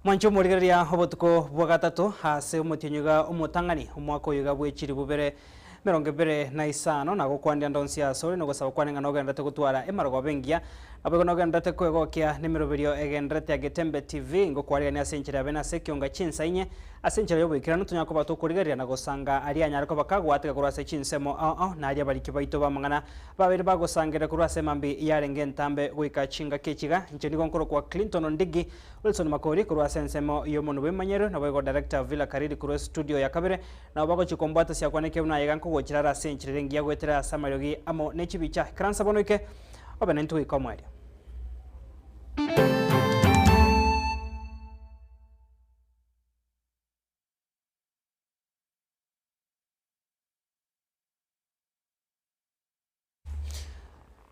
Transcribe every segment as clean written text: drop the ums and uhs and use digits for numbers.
Mwancho murigeria hobotuko bwa gatatu hase umutinyoga umutangani umwaka uyu gabwechiri bubere 25 na gukwandia ndonsi ya sori no gusaba kwanenga no gendete gutwara emargo bengia abego no gendete kwegokia nimiroberio egendete ya Getembe TV ngo kwariga ni asenchira bena sekionga chinsainye asenchira yobikira nutunyako batukurigeria na gusanga ari anyarako bakagwatega kurase chinsemo na ari abariki baito bamangana babiri bagusangire kurase mambi yarenge ntambe gwika chinga kechiga ncheni gonkoro kwa Clinton Ndigi Wilson Makori kurase nsemo yo munu bemanyero na bego director Villa Kariri kurase studio ya kabere na bago chikombata sia kwaneke una yeganko gochirara senchire ngia gwetera samarogi amo nechibicha kransa bonoike obenentu ikomwari.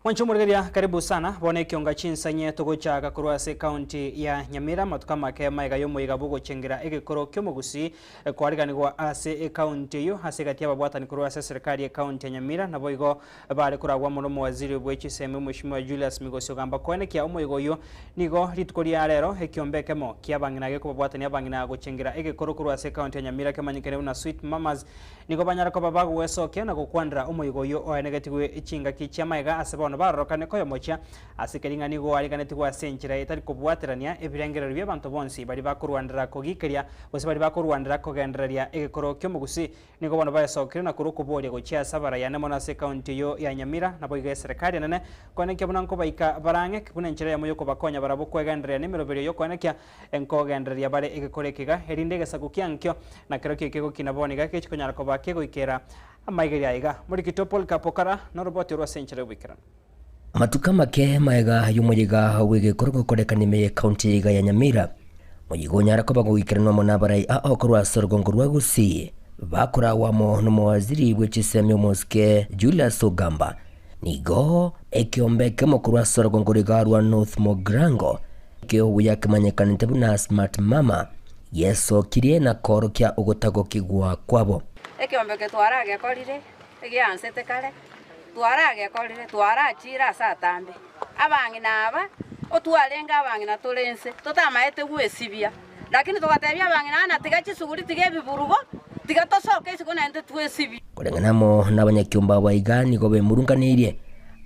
Mwancho murigeria karibu sana bone kionga chinsanye togocha gakurwase county ya Nyamira matukama ke maiga yo moiga bugo chengera egekoro kyomugusi kwariganirwa ase county yo hase gatia babwatani kurwase serikali ya county ya Nyamira na boigo bare kuragwa muno waziri bwechi seme Mheshimiwa Julius Migosio gamba kwene kia omoigo yo nigo ritukori arero ekiombekemo kia banginage ko babwatani abangina go chengera egekoro kurwase county ya Nyamira kemanyikere una Sweet Mamas nigo banyara ko babago weso kia na gokwandra omoigo yo o negative ichinga kichia maiga ase barokane ko yomocha asikeringa nigo ariganeti kwa senchira itari kubwaterania ebirengero bya bantu bonsi bari bakurwandira kogikeria bose bari bakurwandira kogendereria egekoro kyomugusi nigo bano bayasokire na kurukuboria gochia sabara ya nemona se county yo ya Nyamira na boiga serikali nene kwaneke bunanko baika barange kunenchira ya moyo ko bakonya barabo kwegendereria nimiroberio yo kwaneke enkogendereria bare egekore kiga herindege sakukiankyo na kero kikego kinaboniga kechikonyara ko bakego ikera amaigeria iga muri kitopol kapokara no roboti ro senchira wikran matuka make maega yumuyiga wege korgo korekanime county ya Nyamira muyigo nyara ko bagwikiranwa monabarai okorwa sorgongorwa gusi bakora wamo no mwaziri bwechiseme moske Julius Ogamba nigo ekiombeke mokorwa sorgongoriga rwa North Mogrango kyo buyakemanyekanite buna Smart Mama yeso kirie na koro kya ugotago kigwa kwabo ekiombeke twarage korire egiansete kale twarage korire twarachira satambe abangi naba otwalenga abangi na tolense totamaete gwesibia lakini tugatebya abangi na tigachi suguri tigebi burugo tigatosoke isikona ente twesibia kurenganamo n'abanyakyumba baigani go bemurunganirie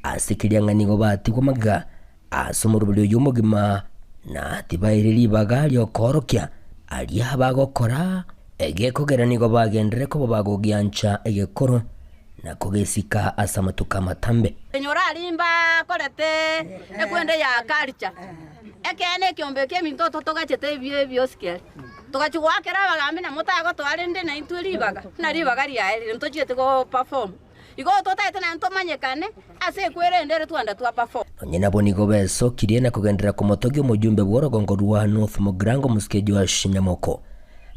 asikirianga nigo batigwa maga asumurubyo yumugima na tibairiri bagali okorokya ali abagokora egekogera nigo bagendere ko bagogiancha egekoro na kogesika asamatuka matambe enyora alimba korete ekwende ya culture ekene kiombeke mintoto togachete bioske togachwakera bagami na mutago twarende na inturibaga na ribaga ria ntochete go perform igo totaite na ntomanyekane ase kwerendere twanda twa perform nyina bonigo beso kirie na kugendera ku motogyo mujumbe bworogongo rwa North Mogrango muskeji wa Shinyamoko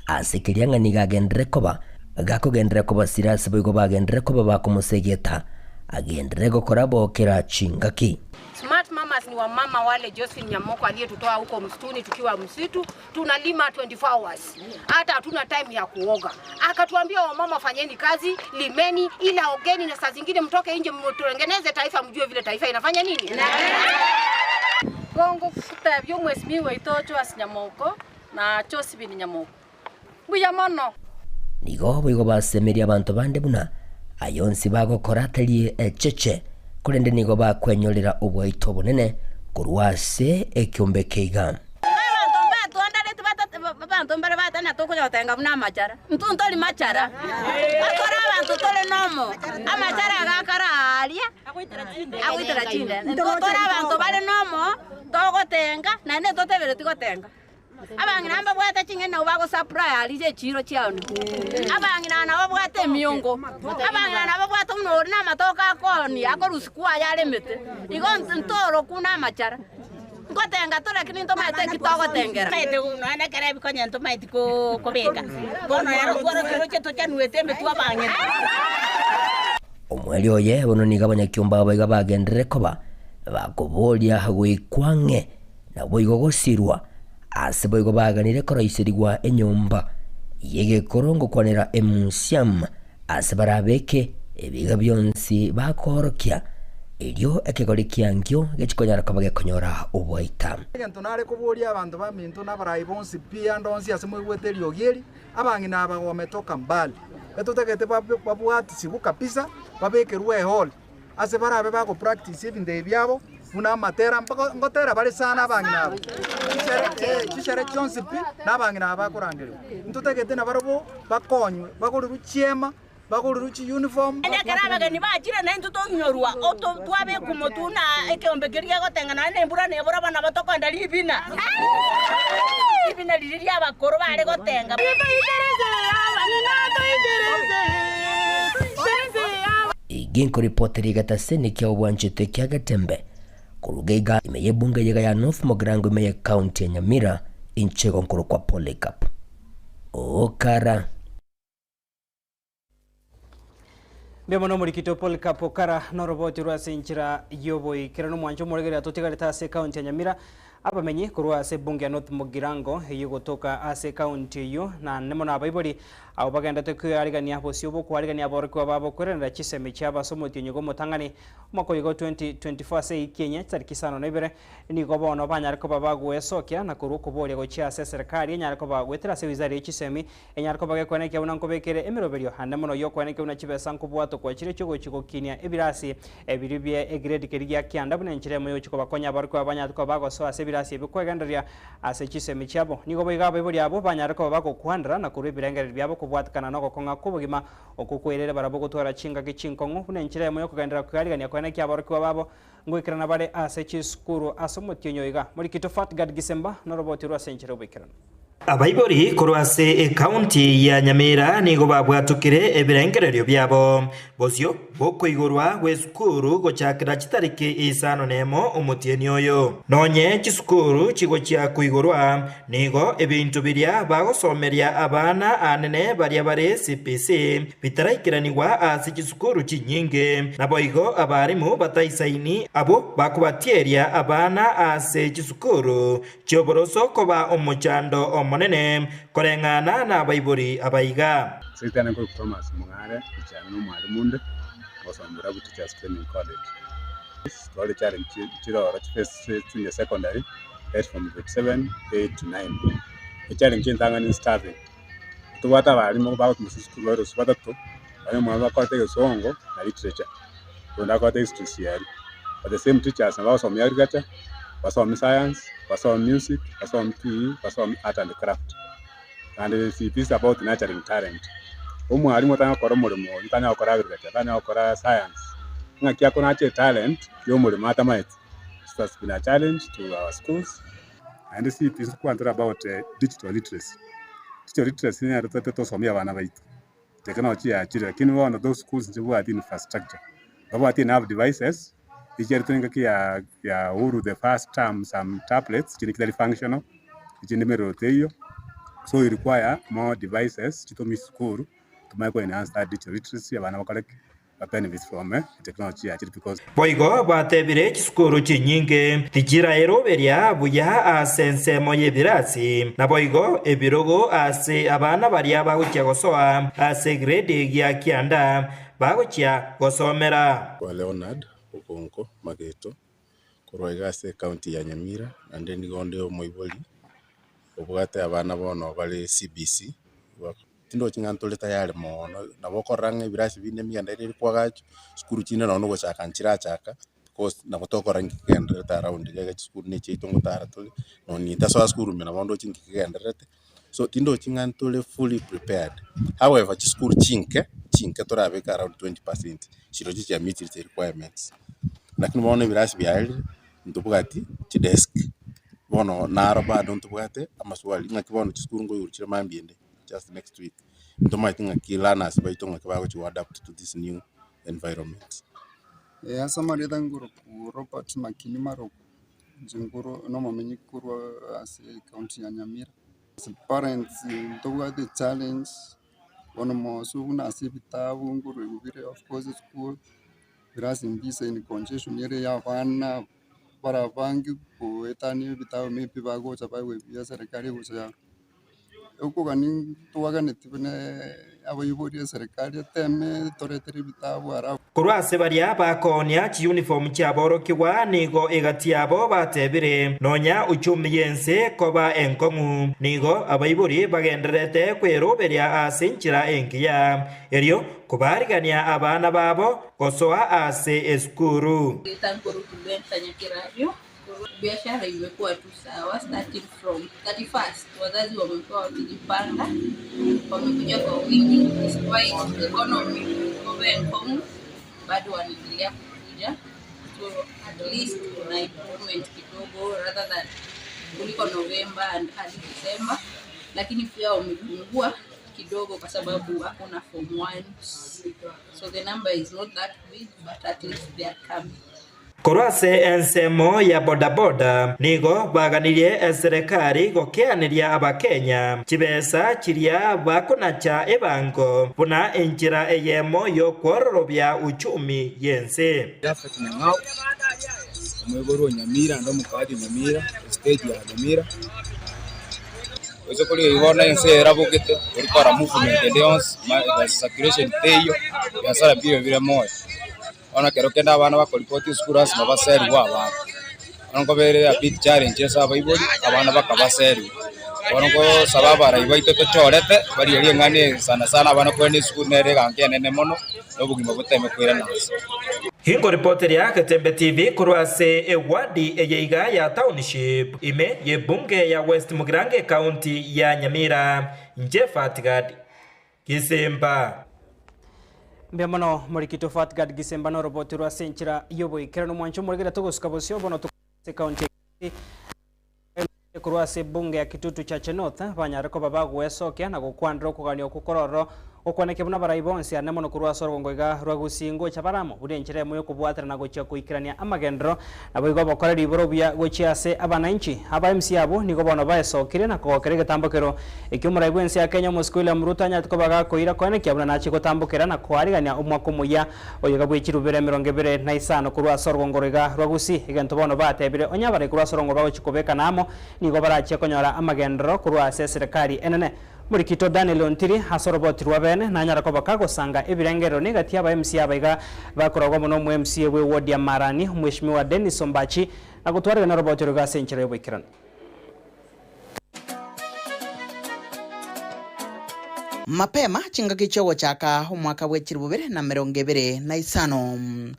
asikirianga nigagendere koba gakogendere koba sirasi boigo bagendere koba bakumusegeta agendere gokora bokera chingaki. Smart Mamas ni wamama wale Josephine Nyamoko aliyetutoa huko msituni tukiwa msitu tunalima 24 hours hata hatuna time ya kuoga akatuambia wamama fanyeni kazi limeni ila ogeni na saa zingine mtoke nje mtutengeneze taifa mjue vile taifa inafanya nini Kongo futa byo mwesimiwe itocho asinyamoko na Josephine Nyamoko buya mono nigo boigo basemeria abantu bande buna ayonsi bagokora tari echeche kurende nigo bakwenyolera ubwaito bunene kurwase ekyombekeiga abantu mbere batana tokuja otenga buna machara ntuntoli machara akora abantu tole nomo amachara agakara alia agwitira chinde ntutora abantu bale nomo togotenga na ne totebere tigotenga abangina amba bwata chingena ubago supply alije chiro chiano abangina na babwata miongo abangina na babwata munori na matoka akoni akorusikwa yale mete igo ntoro kuna machara ngotenga tore kininto maite kitogo tengera maite unaana kare bikonya nto maite ko bega bono yaro kwaro kiroche to chanwete metu abangina omweli oye bono nigabanya kyumba baiga bagendere koba bakobolia gwikwange na boigo gosirwa aseboigo baganire koroiserigwa enyomba yege korongo kwanera emusiam asebarabeke ebiga byonsi bakorokya Irio ekigori kiangio gechikonyara kabage konyora obwaita. Gento nare kuburia abantu ba mintu nabarai bonsi pia ndonsi asimo igweterio giri abangina aba wametoka mbali. Betutegete babwati sibu kabisa babekerwe hall. Ase barabe bago practice ibinde byabo una matera mpaka ngotera bari sana abangina abo. Chishere chonsi pi nabangina aba kurangirwa. Ntutegete na barabo bakonywe bagori ruchiema bagori ruchi uniform. Ene karabaga ni bajira na ntuto nyorwa oto twabe kumotuna ekeombekeria gotengana ne mbura ne bora bana batokonda libina. Ibina liria bakoro bare gotenga. Iginko reporteri gataseni kia obwanchete kia Gatembe kurugeiga imeye bunge yega ya North Mogrango imeye county ya Nyamira inchego nkuru kwa Polycarp Okara. Bemono murikito Polycarp Okara no roboti rwase inchira yoboi kirano mwanjo muregera totigareta ase county ya Nyamira abamenyi kurwa ase bunge ya North Mogirango yigotoka ase county yo na nemo na baibori abo bagenda tekwirigania bosi obo kwarigania aborikwa babo kwerenda chiseme cyaba somoti nyugo mutangani mako yigo 2024 se Kenya tariki 5 ni go bono banyariko babagwe sokya na kuru kuboria go chia ase serikali nyariko bagwetera se wizari chisemi enyariko bagekwane kya unanko bekere emiroberio hanemo no yokwane kya unachibesa nkubwato kwa chire cyo chiko kinia ebirasi ebiribye egrade kerigia kyanda bune nchire moyo chiko bakonya abariko abanyariko bago so ase birasi bikwegenderia ase chisemi cyabo nigo boiga babori abo banyariko bago kwandra na kuru birengere byabo kubwatikana no gokonga kubugima okukwerere barabo gutwara chinga gichinkongo bune nchire moyo kugendera kwarigania kwane kya abariko babo ngwikirana bare ase chiskuru asomotinyo iga muri kitofat gad gisemba no roboti rwa senchire obikirana abaibori korwase county ya Nyamira nigo babwatukire ebirengererio byabo bozio bokoigorwa gwesukuru gochakira chitariki 5 omutieni oyo nonye chisukuru chigo chia kuigorwa nigo ebintu biria bagosomeria abana anene baria bare CPC bitaraikiraniwa ase chisukuru chinyinge naboigo abarimu bataisaini abo bakubatieria abana ase chisukuru chioboroso koba omuchando monene korengana na baibori abaiga Sitana ko Thomas Mungare cyane n'umwarimu osambura ku Teachers Training College. Story challenge chiro first junior secondary age from grade 7 8 to 9. The challenge intanga ni staffing. Tubata barimo ba ku school baro batatu bari mu bakote y'Songo na literature. Tunda kote history yari. But the same teachers abasomya agriculture, basomya science, basomya music, basomya PE, basomya art and craft. And it is about nurturing talent. Umwarimu tanga kora mulimo, tanga kora agriculture, tanga kora science. Ngakia kona talent, yo mulimo atamaiti. It has been a challenge to our schools. And this is about digital literacy. Digital literacy ni atoto tosomia bana baitu. Technology ya chira, lakini one of those schools ndio ati infrastructure. Baba ati have devices. Icheri tuninga ya uru the first term some tablets chini kidali functional. Ichini meroteyo. So you require more devices to me school to make enhance that digital literacy abana bakale benefits from technology because boigo batebire chisukuru chinyinge tijira eroberia buya asense moye birasi na boigo ebirogo ase abana baria bagukia gosoa ase grade ya kianda bagukia gosomera kwa Leonard Okonko Mageto kurwaiga ase county ya Nyamira and then gonde omoiboli obwate abana bono bali CBC tindo chingantole tayari mono nabokoranga ibirasi bine mianda iri kwagacho skuru chine no gochaka nchira chaka because nabotokorangi kendere around gege skuru ne chitongo taratole no ni taso skuru mena bondo chingi kenderete so tindo chingantole fully prepared. However skuru chinke torabeka around 20% shiro chicha meet the requirements lakini bono ibirasi byali ndubugati chidesk bono naro bado ntubwate amaswali ngakibono chiskuru ngo yurchira mambiende just next week ntoma tinga kilana sibaito ngakaba ko adapt to this new environment. Asamari danguro Robert Makini maro jinguro no mamenyi kurwa ase county ya Nyamira. As parents ntubwate challenge bono mo suguna ase bitabu nguro ubire of course school birasi mbise ni congestion yere ya bana para bangi poetani bitabu mepi bago chabawe ya serikali gusa uko gani tuwaga netibene abayibori serikali teme toretere bitabu ara kurwase baria bakonia chi uniform chiaboro kiwa nigo egatiabo batebire nonya uchumi yense koba enkongu nigo abaiburi bagenderete kweroberia asinchira enkiya erio kubarigania abana babo kosoa ase eskuru. Biashara imekuwa tu sawa starting from 31st. Wazazi wamekuwa wakijipanga, wamekuja kwa wingi despite economy of bado wanaendelea kukuja, so at least kuna improvement kidogo rather than kuliko November and early December, lakini pia wamepungua kidogo kwa sababu hakuna form 1, so the number is not that big but at least they are coming. Kurwase ensemo ya bodaboda nigo baganirie serikali gokeaniria abakenya chibesa chiria bakunacha ebango buna enjira eyemo yo kwororobya uchumi yense Jafet Nyang'au omwegoro Nyamira ndo mukadi Nyamira stage ya Nyamira kuri ibona ense erabukite urikora movement leons ma circulation teyo biashara bire moyo ona kero kenda abana bakoripoti school as babaseri waba onko bere a big challenges abaibori abana bakabaseri onko sababa raibaite tochorete bari eri ngane sana abana kwene school nere gankene nemono nobugima buteme kwira nase. Hingo reporter ya Katembe TV kurwase ewadi eyeiga ya township ime ye bunge ya West Mugrange County ya Nyamira Fatgad Gisemba Mbiamano Morikito Fatgad Gisemba no roboti rwa senchira yobo ikerano mwancho morigera togosuka bosyo bono tukase county kurwase bunge ya Kitutu cha Chenotha banyareko babagwesokia na gukwandro kuganio kukororo okwaneke buna baraibonsi ane mono kurwasa rwongoiga rwagusingo chabaramo burenjere moyo kubwatira na gocha kuikirania amagendro naboigo bakorera iboro bya gochiase abananchi aba MC abo nigo bono baesokire na kokerege tambokero ekyumuraibwensi ya Kenya muskule murutanya tukobaga koira kwaneke abuna nachi gotambokera na kwarigania umwako muya oyiga bwechirubere 25 kurwasa rwongorega rwagusi egento bono batebire onyabare kurwasa rwongo bawo chikobeka namo nigo barache konyora amagendro kurwasa serikali enene Murikito Daniel Ontiri hasoroboti rwabene na nyarako bakagosanga ebirengero negati aba MC abaiga bakoragwa muno mu MC we ward ya Marani Mheshimiwa Dennis Ombachi na gutwarira na roboti rwa senchira y'obikirana. Mapema chinga kichogo chaka mwaka wechirubere na 2025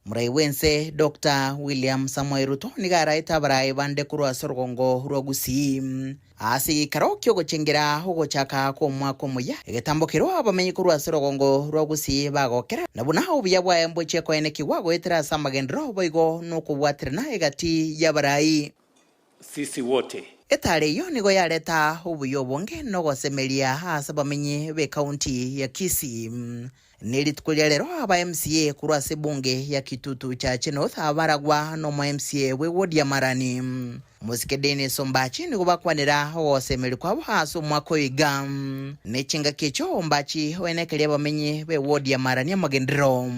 Muraiwense Dr. William Samuel Ruto nigara itabarai bande kurwa sorgongo rwagusi asi karokyo gochengera hogo chaka ko mwako muya egetambokero abamenyi kurwa sorgongo rwagusi bagokera nabuna obuya bwa emboche ko eneki wago etera samagendro boigo no kubwatirna egati yabarai sisi wote etare yo nigo yareta obuyo bonge no gosemelia hasa bamenyi be county ya Kisii Nilitukulia lero aba MCA kurwase bunge ya Kitutu cha Chenotha abaragwa no MCA we ward ya Marani Musike Dennis Ombachi nigo bakwanira osemeli kwabo haso mwako iga nechinga kecho Ombachi wenekele bamenyi be ward ya Marani amagendro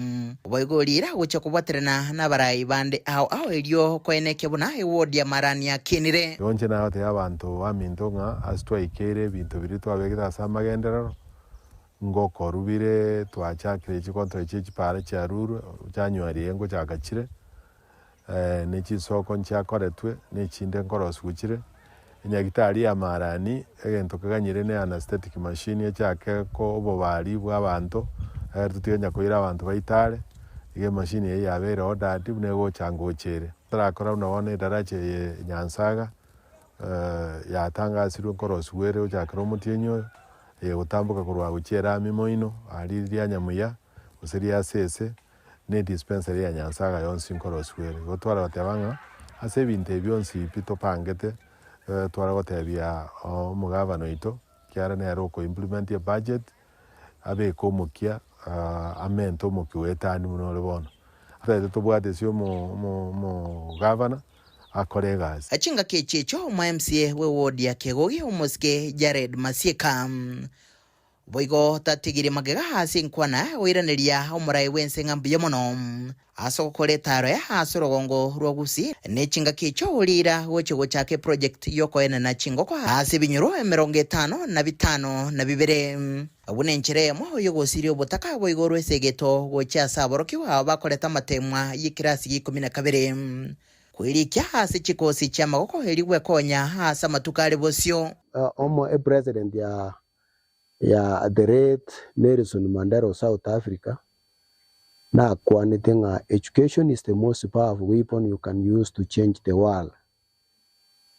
boigolira ucha kubaterana nabarai bande ao elio kweneke buna ward ya Marani ya Kinire yonje na hate abantu bamintonga astwa ikere bintu biritu abegita samagendero ngoko rubire twachakire chikonto chipara cha ruru chanywari ngo chakachire nechisoko nchakoretwe nechinde ngorosukire nyagitari ya Marani egento kaganyire ne anesthetic machine yachake ko obobali bw'abantu tutiganya koira abantu baitare ige machine ye yabere odati nego changochere tarakora unone darache Nyansaga yatangazirwe ngorosukire uchakira omutienyo utambuka kurwa guchera mimoino aliria Nyamuya usiria sese ne dispensary ya Nyansaga yonsi nkoroswere gotwara batebanga ase binte byonsi pito pangete twara gotebia omugavano ito kiara ne roko implement ya budget abe komukia amento mukiwetani muno lebono ate tobwate sio mo governor akoregas achinga kechecho ma MCA we ward ya Kegogi umuske Jared Masieka boigo tatigiri magega hasi nkwana oiraniria omurai wense ngambiye mono asokole taro ya asorogongo rwogusi nechinga kicho ulira wechigo chake project yoko ena na chingoko hasi binyuro 55 na bibere abune nchiremo yogosiri obutaka boigoro esegeto gocha saborokiwa bakoleta matemwa yikirasi 12 kwirikia hasi chikosi cha magoko heliwe konya hasa matukale bosio omo president ya the late Nelson Mandela of South Africa na kwanitinga education is the most powerful weapon you can use to change the world.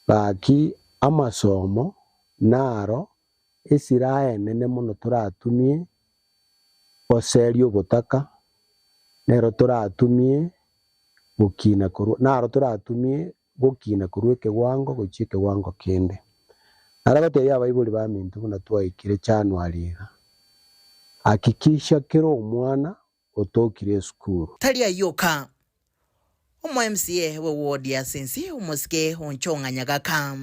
Baki amasomo naro isirae nene muno turatumie oserio butaka nero turatumie gukina kuru naro turatumie gukina kuruke wango guchike wango kende arabate ya Bible ba mintu kuna twaikire January hakikisha kero umwana otokire skuru talia yoka omo MCA we ward ya sensi umuske onchonga nyagaka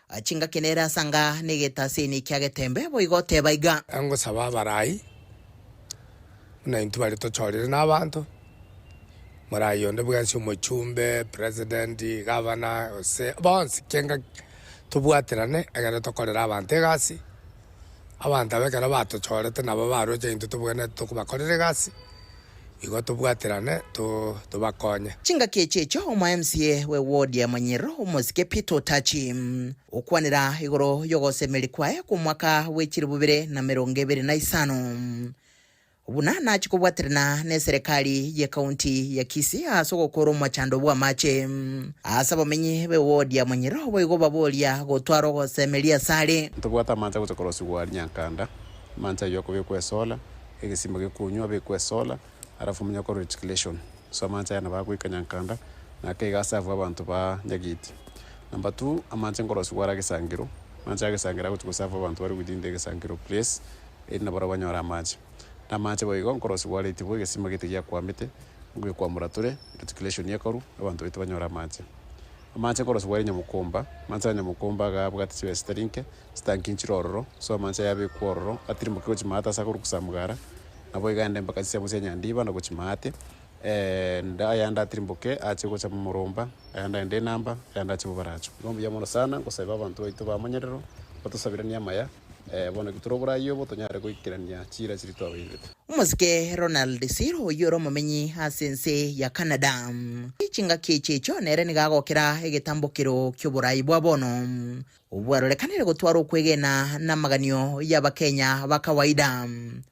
achinga kenera sanga negeta sini kyagetembe boigote baiga ango saba barai na intubali to chorire n'abantu murayo ndebwansi umuchumbe president governor se bonse kenga tubwaterane agara tokorera abantu egasi abantu abekara batochorete nabo baroje into tubwene tukubakorera egasi igo tubwaterane tubakonye chinga kechecho omo MCA we ward ya Manyiro umuske Pito Tachi okwanira igoro yogosemeri kwae ku mwaka w'ekiri 2025 ubuna nachikobwaterana ne serikali ya county ya Kisii asogokoro mwachando bwa mache asabamenyi be ward ya Manyiro boigo babolia gotwaro gosemeria sale tubwata manza gutokorosi gwa Nyankanda manza yoko bekwe sola egisimba gikunywa bekwe sola arafu munyako recirculation so manza yana bagwika Nyankanda na kegasa ava abantu ba Nyagiti. Number 2 amanza ngorosi gwa Gisangiro manza Gisangiro gutukusava abantu bari within the Gisangiro place ina barabanyora maji na mache boigo ngorosi gwa leti bwe gisimba gitigia kwamite ngwe kwa murature recirculation yakoru abantu bitu banyora maji amanza ngorosi gwa Nyamukomba manza Nyamukomba ga bwati siwe sterinke stankinchiroro so manza yabe kwororo atirimbuke kuchimata sakuru kusamugara nabo igande mpaka sisi musenya ndiba no kuchimate nda yanda atirimbuke achiko cha murumba yanda ende namba yanda chibubaracho ngombe yamono sana ngosaba abantu baitu bamanyerero batusabirania maya bona giturobura yo botonyare kuikirania chira chirito abirete umuske Ronald Siro yoro mumenyi asense ya Canada ichinga kechecho nere nigagokera egetambukiro ky'uburayi bwa bono ubwarorekanire gutwara kwegena na maganio y'abakenya bakawaida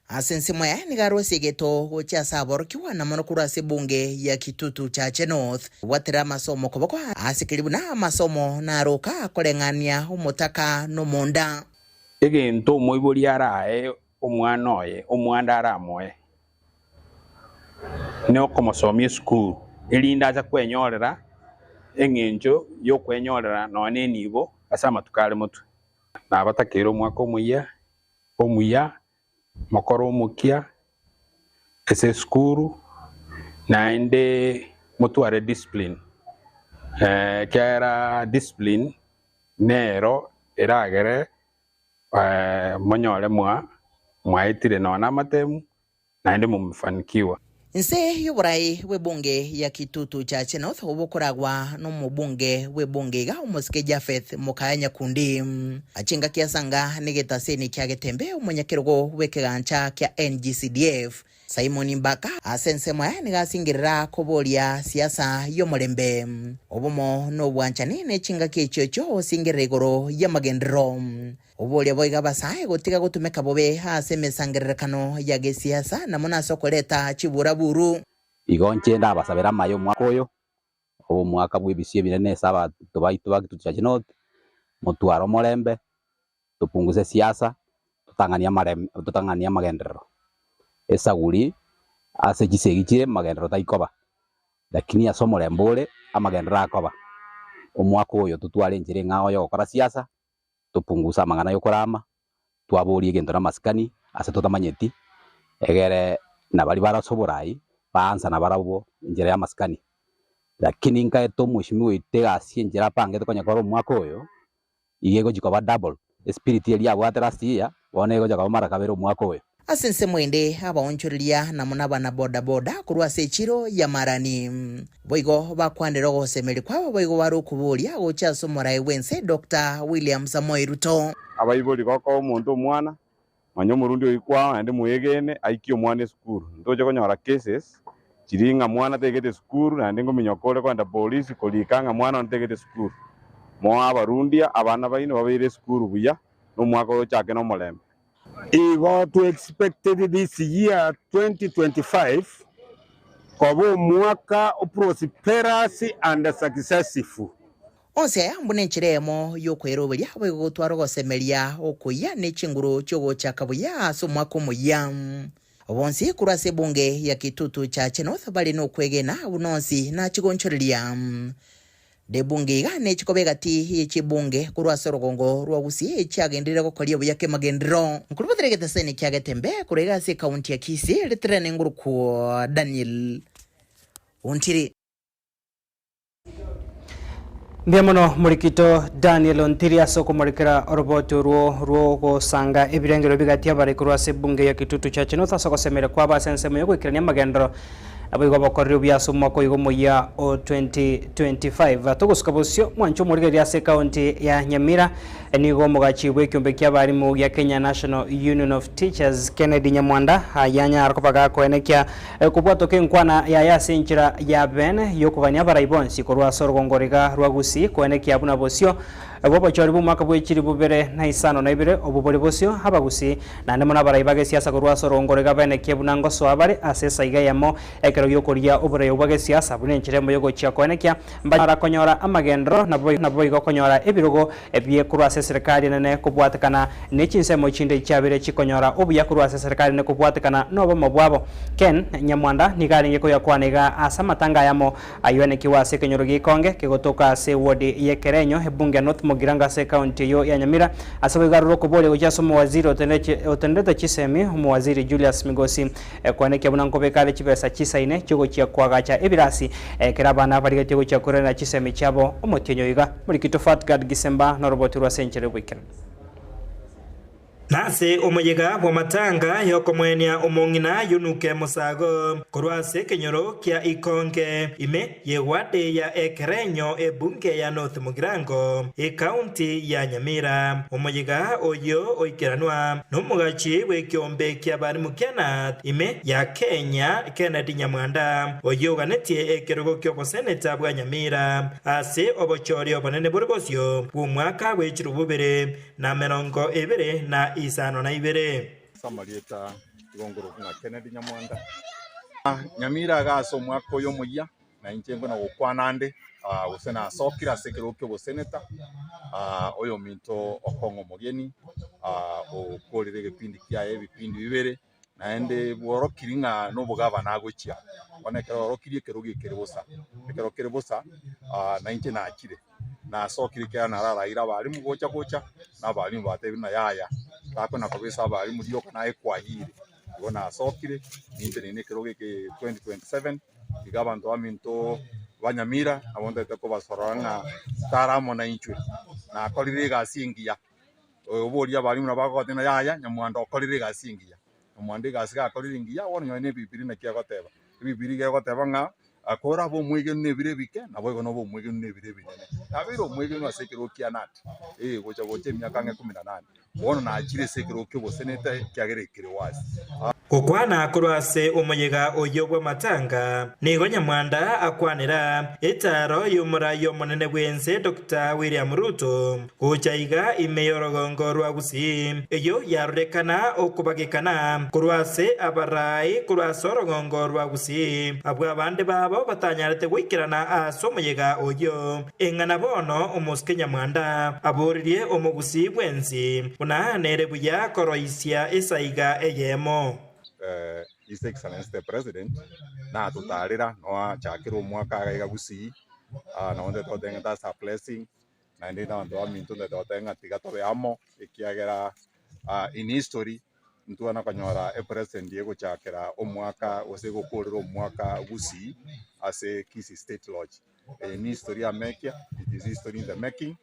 asense moya nigarose geto gocha saboro kiwa na monokura sebunge ya Kitutu cha North watera masomo koboko asikiribu na masomo na roka kolengania umutaka no monda egento moibori arae omwana oye omwanda aramoe ne okomosomi school elinda za kwenyorera engenjo yo kwenyorera none nibo asama tukale mutu na batakero mwako omuya makoro mukia ese school na ende mutu are discipline kera discipline nero eragere monyole mwaitire nona matemu na ende mumefanikiwa nse yuburai webunge ya Kitutu cha North obukoragwa no mubunge webunge ga umuske Jafeth Mukanya Kundi achinga kiasanga negeta seni kyagetembe umunyakirogo wekegancha kya NGCDF Simon Mbaka asense mwa nigasingirira kobolia siasa yomulembe obumo no bwanchani nechinga kechocho osingirira igoro ya magendero obolia boiga basaye gotiga gutumeka bobe hase mesangiririkano ya gesiasa na munaso koleta chiburaburu igonche ndabasabira mayo mwakoyo obo mwaka bwibisie binene saba tubaitu Kitutu cha North mutwaro molembe tupunguze siasa tutangania magendero esaguri ase gisegikire magendero taikoba lakini asomo lembole amagendero akoba omwaka oyo tutwale njire ngao yo gukora siasa tupunguza amangana yo kurama twaborie gento na maskani ase tutamanyeti egere na bali barasoborai baanza na barabo njira ya maskani lakini nkaeto mushimi witega asie njira pange tokonya koro mwaka oyo igego jikoba double spirit elia bwate last year bone goja ka mara kabero mwako we asense mwende abaonchoriria na muna bana boda boda kurwa sechiro ya marani boigo bakwandero gosemeri kwa boigo warukuburia gocha somora ewense Dr. William Samoei Ruto abaibori goko omonto mwana manyo murundi oikwa ande muegene aikio mwana skuru ndoje konyora cases chiringa mwana tegete skuru na ndingo minyokole kwenda polisi kolikanga mwana ontegete skuru mo abarundia abana baino babire skuru buya no mwaka ochake no molembe. What we expected this year 2025 kobo mwaka prosperous and successful. Onse mbune nchiremo yokweroberia bwe gutwaro gosemeria okuya n'echinguru cyogo chakabuya so mwako muya bonsi kurase bunge ya kitutu cha Chenorth bali no kwegena bunonsi na chigonchoreria de bunge ga ne chikobega ti chibunge kurwase rogongo rwa gusi chagendera gokoria buyake magendero nkurubuterege sene kyagetembe kurega se county ya Kisii letrene nguru ku Daniel Ontiri Mbiamono murikito Daniel Ontiri asoko murikira oroboto ruo gusanga ebirengero bigatia bari kurwase bunge ya kitutu cha Chenorth asoko semere kwa basense muyo kwikirania magendero abigo bakorrio byaso mwako igomo ya 2025 tugusukabusyo mwancho murigeria se county ya Nyamira nigo mugachibwe kyombe ky'abarimu ya Kenya National Union of Teachers Kennedy Nyamwanda yanya arkobaga koenekya kubwato kenkwana ya yasinchira ya ben yokubanya baraibonsi korwa sorgongorega rwagusi koenekya buna bosyo bobo chori bumaka bwechiri bubere na isano na ibere obubori bosyo habagusi na ndemo na baraibage siasa korwa sorongorega bene kebunango so abare asesa igayamo ekero yokoria obure obage siasa bunenchiremo yogo chia koenekya mbara konyora amagendro nabo igokonyora ebirogo ebye kurwa serikali nene kubwatakana nechinsemo chinde cyabire chikonyora obuya kurwa serikali ne kubwatakana nobo mabwabo Ken Nyamwanda nigaringe ko yakwanega asamatanga yamo ayone kiwase kenyoro gikonge kegotoka se wodi yekerenyo ebunge North Mogiranga se county yo ya Nyamira asabigaruro kubole ujaso mu waziri otendete chisemi mu waziri Julius Migosi kwaneke bunankobe kale chibesa chisaine cyogo chia kwagacha ebirasi kerabana bari gatego cya korena chisemi cyabo omotenyo yiga muri kitofat gad gisemba no robot rwa century weekend nase omuyega bwamatanga yokomwenia omongina yunuke musago korwase kenyoro kya ikonge ime yewade ya ekerenyo ebunge ya North Mugirango county ya Nyamira omuyega oyo oikeranwa nomugachi wekyombe kya bari mukena ime ya Kenya Kennedy Nyamwanda oyo ganetie ekerogo kyo seneta bwa Nyamira ase obochori obonene borobosyo bw'umwaka w'ekirububere na merongo ebere na isano na ibere samarieta igongoro kuna Kennedy Nyamwanda Nyamira gaso mwako yo muya na injengo na gukwanande usena sokira sekero kyo seneta oyo minto okongo mugeni okorire gipindi kya ebipindi bibere naende bworokiringa no bugaba nagochia onekero orokirie kerugi kerebosa na inje na akire na sokire kya narara ira bari mugocha na bari mbatebi na yaya tako na kabisa bari mudio kana ekwahire ibona sokire ninte ne kerugi ke 2027 igaba ndo aminto Banyamira abonde teko basoranga taramo na inchwe na akorire gasingia oboria bari munabagote na yaya Nyamwanda okorire gasingia omwande gasiga akorire ngia wonyo ne bibiri na kya goteba bibiri ga goteba nga akora bo mwege ne bire bike na bogo no bo mwege ne bire binene abiro mwege no asekero kya nati gocha myaka 18 wono na akire sekero kyo boseneta kyagerekere wasi kokwana kurwase omuyega oyo bw'amatanga nigo Nyamwanda akwanira etaro y'omurayo monene bwense Dr. William Ruto kuchaiga imeyorogongo rwagusi eyo yarekana okubagikana kurwase abarai kurwase orogongo rwagusi abwa bande babo batanyarete gwikirana asomuyega oyo engana bono omuske Nyamwanda aboririe omugusi bwensi una nere buya koroisia esaiga eyemo His Excellency the President na tutarira no chakiro mwaka ga gusi na onde to denga that's a blessing na ndina ndo aminto de to denga tigato amo ikiagera in history ntu ana kanyora e president Diego chakera omwaka osego korero mwaka gusi ase Kisii State Lodge in history amekia it is history in the making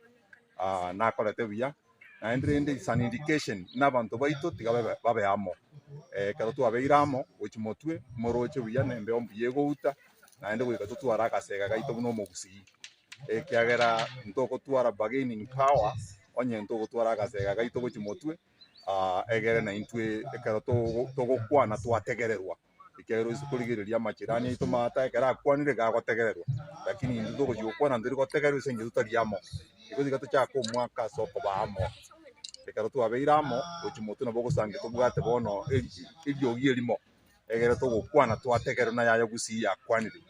na kolete bia na ndrende is an indication n'abantu baito tigabe babe amo kero tu abeiramo uchimotwe moroche buya nembe ombiyego uta na ende gwika tutwara akasega gaito buno mugusi kiagera ntoko twara bargaining power onye ntoko twara akasega gaito guchimotwe egere na intwe kero to kwana twategererwa ikero isikurigireria machirani ito mata ekera kwanire gagotegererwa lakini ndo gukwana ndiri gotegererwa senje tutariamo ikozi gato cyako mwaka soko bamo ekero twabeiramo uchimotu na bogo sange tubwate bono iryo gierimo egere to gukwana twategererwa na yayo gusiya kwanire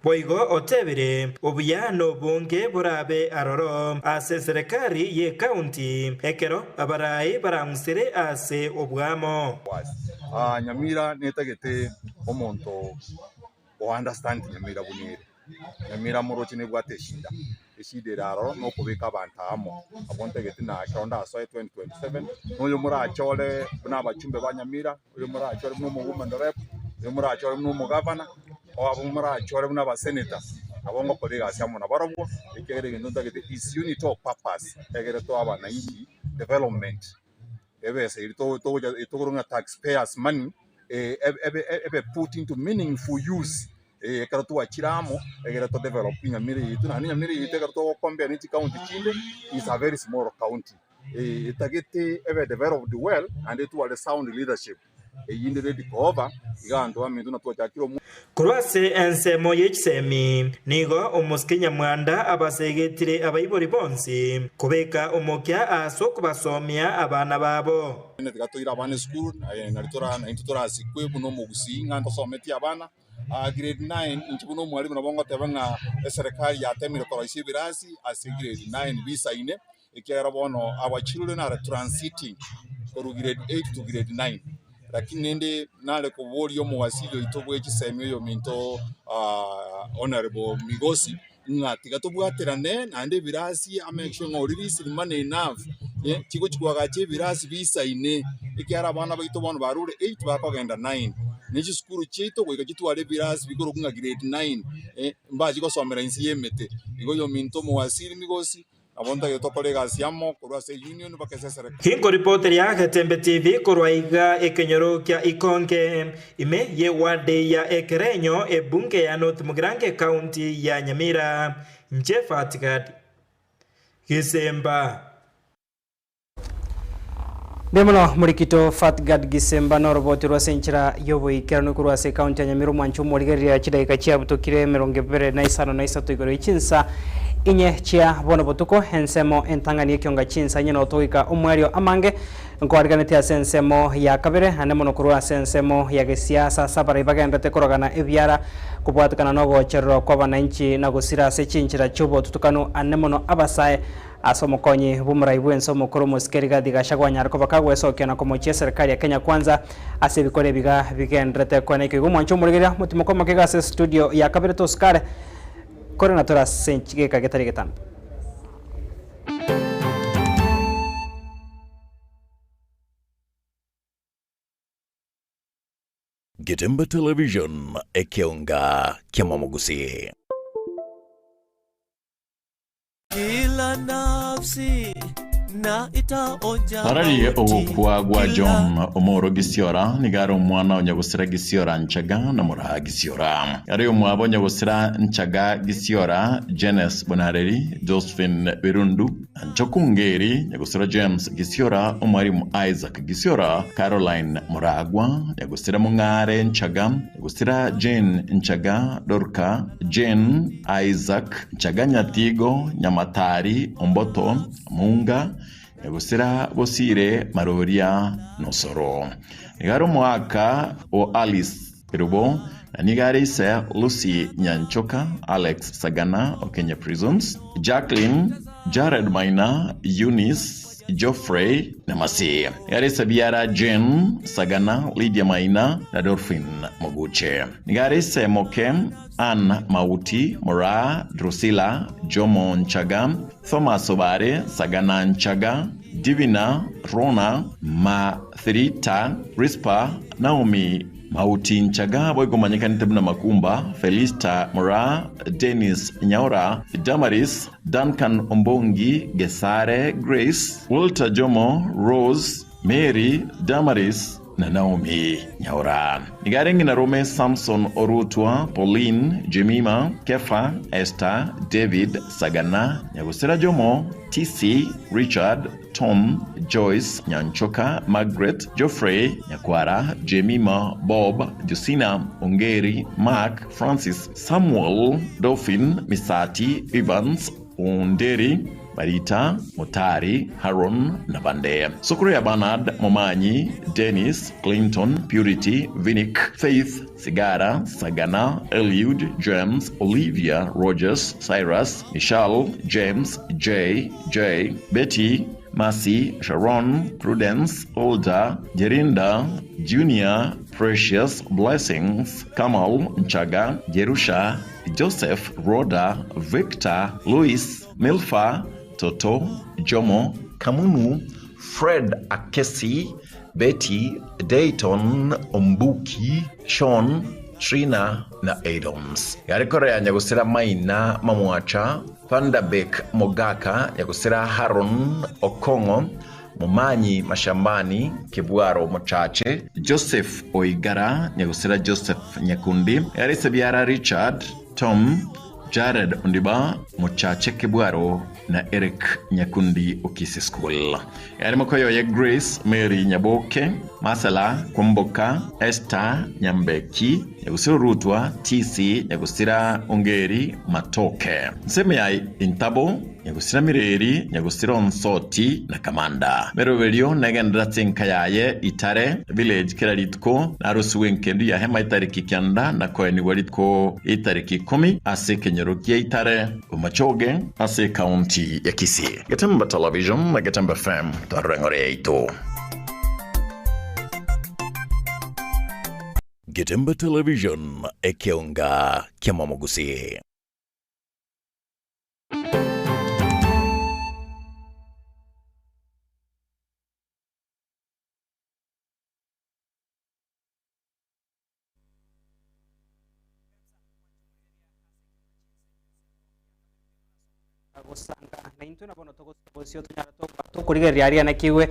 Boigo otebire obuyano bunge burabe aroro ase serikali ye county ekero abarai baramusire ase obwamo Nyamira netagete omonto o understand Nyamira bunire Nyamira morochi ne gwate shida raro no kubika bantamo abontegete na shonda so 2027 no muri achole buna bachumbe ba Nyamira uyo muri achole no mu woman rep uyo muri achole no mu governor o abumuri achole buna ba senator abongo kolega asamo na barabwo ikere ngendo tagete is unit of purpose egere to abana inji development ebese ito kurunga taxpayers money ebe put into meaningful use ekara tu achiramo egera to developing Nyamira yitu na Nyamira yitu ekara to kombia ni county chinde is a very small county itagete ebe developed well and it was a sound leadership yinde ready cover igando amindu na to chakiro kurwase ensemo yechisemi nigo umuskinya mwanda abasegetire abayibori bonsi kubeka umukya aso kubasomya abana babo tigatoira abana school na ritora na intutora sikwe buno mugusi ngando someti abana grade 9 inchibuno mwalimu nabongo tebanga serikali yatemire koroisi birasi as grade 9 bisaine ikera bono our children are transiting from grade 8 to grade 9 lakini nende nale ko woliyo muwasilo itobwe chisemyo yo minto honorable Migosi ngati gatobwaterane nande birasi amekisho ngorisi mane enough kigo chikwagache birasi bisaine ikera abana baito bono barure 8 bakagenda 9 nichi skuru chito gwika chitwale birasi bikoro kunga grade 9 mbaji ko somera insi yemete igo yo minto muwasili Migosi abonda yo tokolega siamo kurwase union bakesesere Hingo reporter ya Gatembe TV kurwaiga ekenyoro kya ikonge ime ye wade ya ekerenyo ebunge ya North Mugrange County ya Nyamira Njefatigad Gisemba Bemono murikito Fatgad Gisemba no roboti rwasenchira yobo ikerano kurwase county ya Nyamira mwanchu murigeri ya chida ikachia butokire meronge bere na isano igoro ichinsa inye chia bono botuko hensemo entangani kyonga chinsa nyeno toika umwario amange ngwarganete asensemo ya kabere hanemono kurwa sensemo ya gesiasa sabara ibagandete korogana ebyara kubwatukana nogo cherro kwa bananchi na gusira se chinchira chubo tutukano anemono abasaye asomokonyi bumurai bwenso mukuru musikeriga digashagwa nyarko bakagwe sokena komochia serikali ya Kenya kwanza asebikore biga bigendrete kone kigo mwancho murigeria mutimoko makega se studio ya kabere to skare kore natora senchige kagetari getan Gatembe Television ekionga kiamamugusi kila nafsi na itaonja Harari ogukwa gwa John Omoro Gisiora nigaro mwana onyagusira Gisiora Nchaga na Muraha Gisiora ari umwabo onyagusira Nchaga Gisiora Jenes Bonareri Josephine Birundu Nchokungeri nyagusira James Gisiora umwarimu Isaac Gisiora Caroline Muragwa nyagusira Mungare Nchaga nyagusira Jane Nchaga Dorka Jane Isaac Nchaga Nyatigo Nyamatari Omboto Munga Negusira Bosire Maroria Nosoro Nigaro mwaka o Alice Perubo na nigari se Lucy Nyanchoka Alex Sagana o Kenya Prisons Jacqueline Jared Maina Eunice Geoffrey Namasi Nigari Sabiara Jen Sagana Lydia Maina na Dorfin Moguche Nigari se Mokem Ann Mauti Mora Drusilla Jomo Nchaga Thomas Obare Sagana Nchaga Divina Rona Mathrita Rispa Naomi Mauti Nchaga boy kumanyikanite buna Makumba, Felista Mora, Dennis Nyaura, Damaris, Duncan Ombongi, Gesare, Grace, Walter Jomo, Rose, Mary, Damaris, na Naomi Nyaura. Nigarengi na Rome Samson Orutwa, Pauline, Jemima, Kefa, Esther, David, Sagana, Nyagusira Jomo, TC, Richard, Tom, Joyce, Nyanchoka, Margaret, Geoffrey, Nyakwara, Jemima, Bob, Jusina, Ongeri, Mark, Francis, Samuel, Dolphin, Misati, Evans, Onderi, Marita, Motari, Haron, Nabande. Sokorea Bernard, Momanyi, Dennis, Clinton, Purity, Vinik, Faith, Sigara, Sagana, Eliud, James, Olivia, Rogers, Cyrus, Michelle, James, J, Betty, Mercy, Sharon, Prudence, Olda, Jerinda, Junior, Precious, Blessings, Kamal, Nchaga, Jerusha, Joseph, Rhoda, Victor, Louis, Milfa, Toto, Jomo, Kamunu, Fred Akesi, Betty, Dayton, Ombuki, Sean, Trina na Adams. Yarikore ya Nyagusira Maina Mamwacha, Thunderbek Mogaka, Nyagusira Haron Okongo, Mumanyi Mashambani, Kibwaro Mochache, Joseph Oigara, Nyagusira Joseph Nyakundi, Yarisa Biara Richard, Tom, Jared Undiba, Mochache Kibwaro na Eric Nyakundi Okisi School. Yari makoyo ya Grace, Mary Nyaboke, Masala Kwamboka, Esther Nyambeki, Nyagusira Rutwa, TC, Nyagusira Ongeri, Matoke. Nseme ya Intabo, Nyagusira Mireri, Nyagusira Onsoti na Kamanda. Merovelio nagendera tsenkayaye Itare village kiraritko na rusuwenkendu ya hema itariki kyanda na koeni waritko itariki 10 ase kenyerokia Itare umachoge ase county ya Kisii. Gatemba Television na Gatemba FM tarengore ito. Gatemba Television Ekionga Kiamamogusi. Gusanga na intu na bono togosio tukurigeria aria na kiwe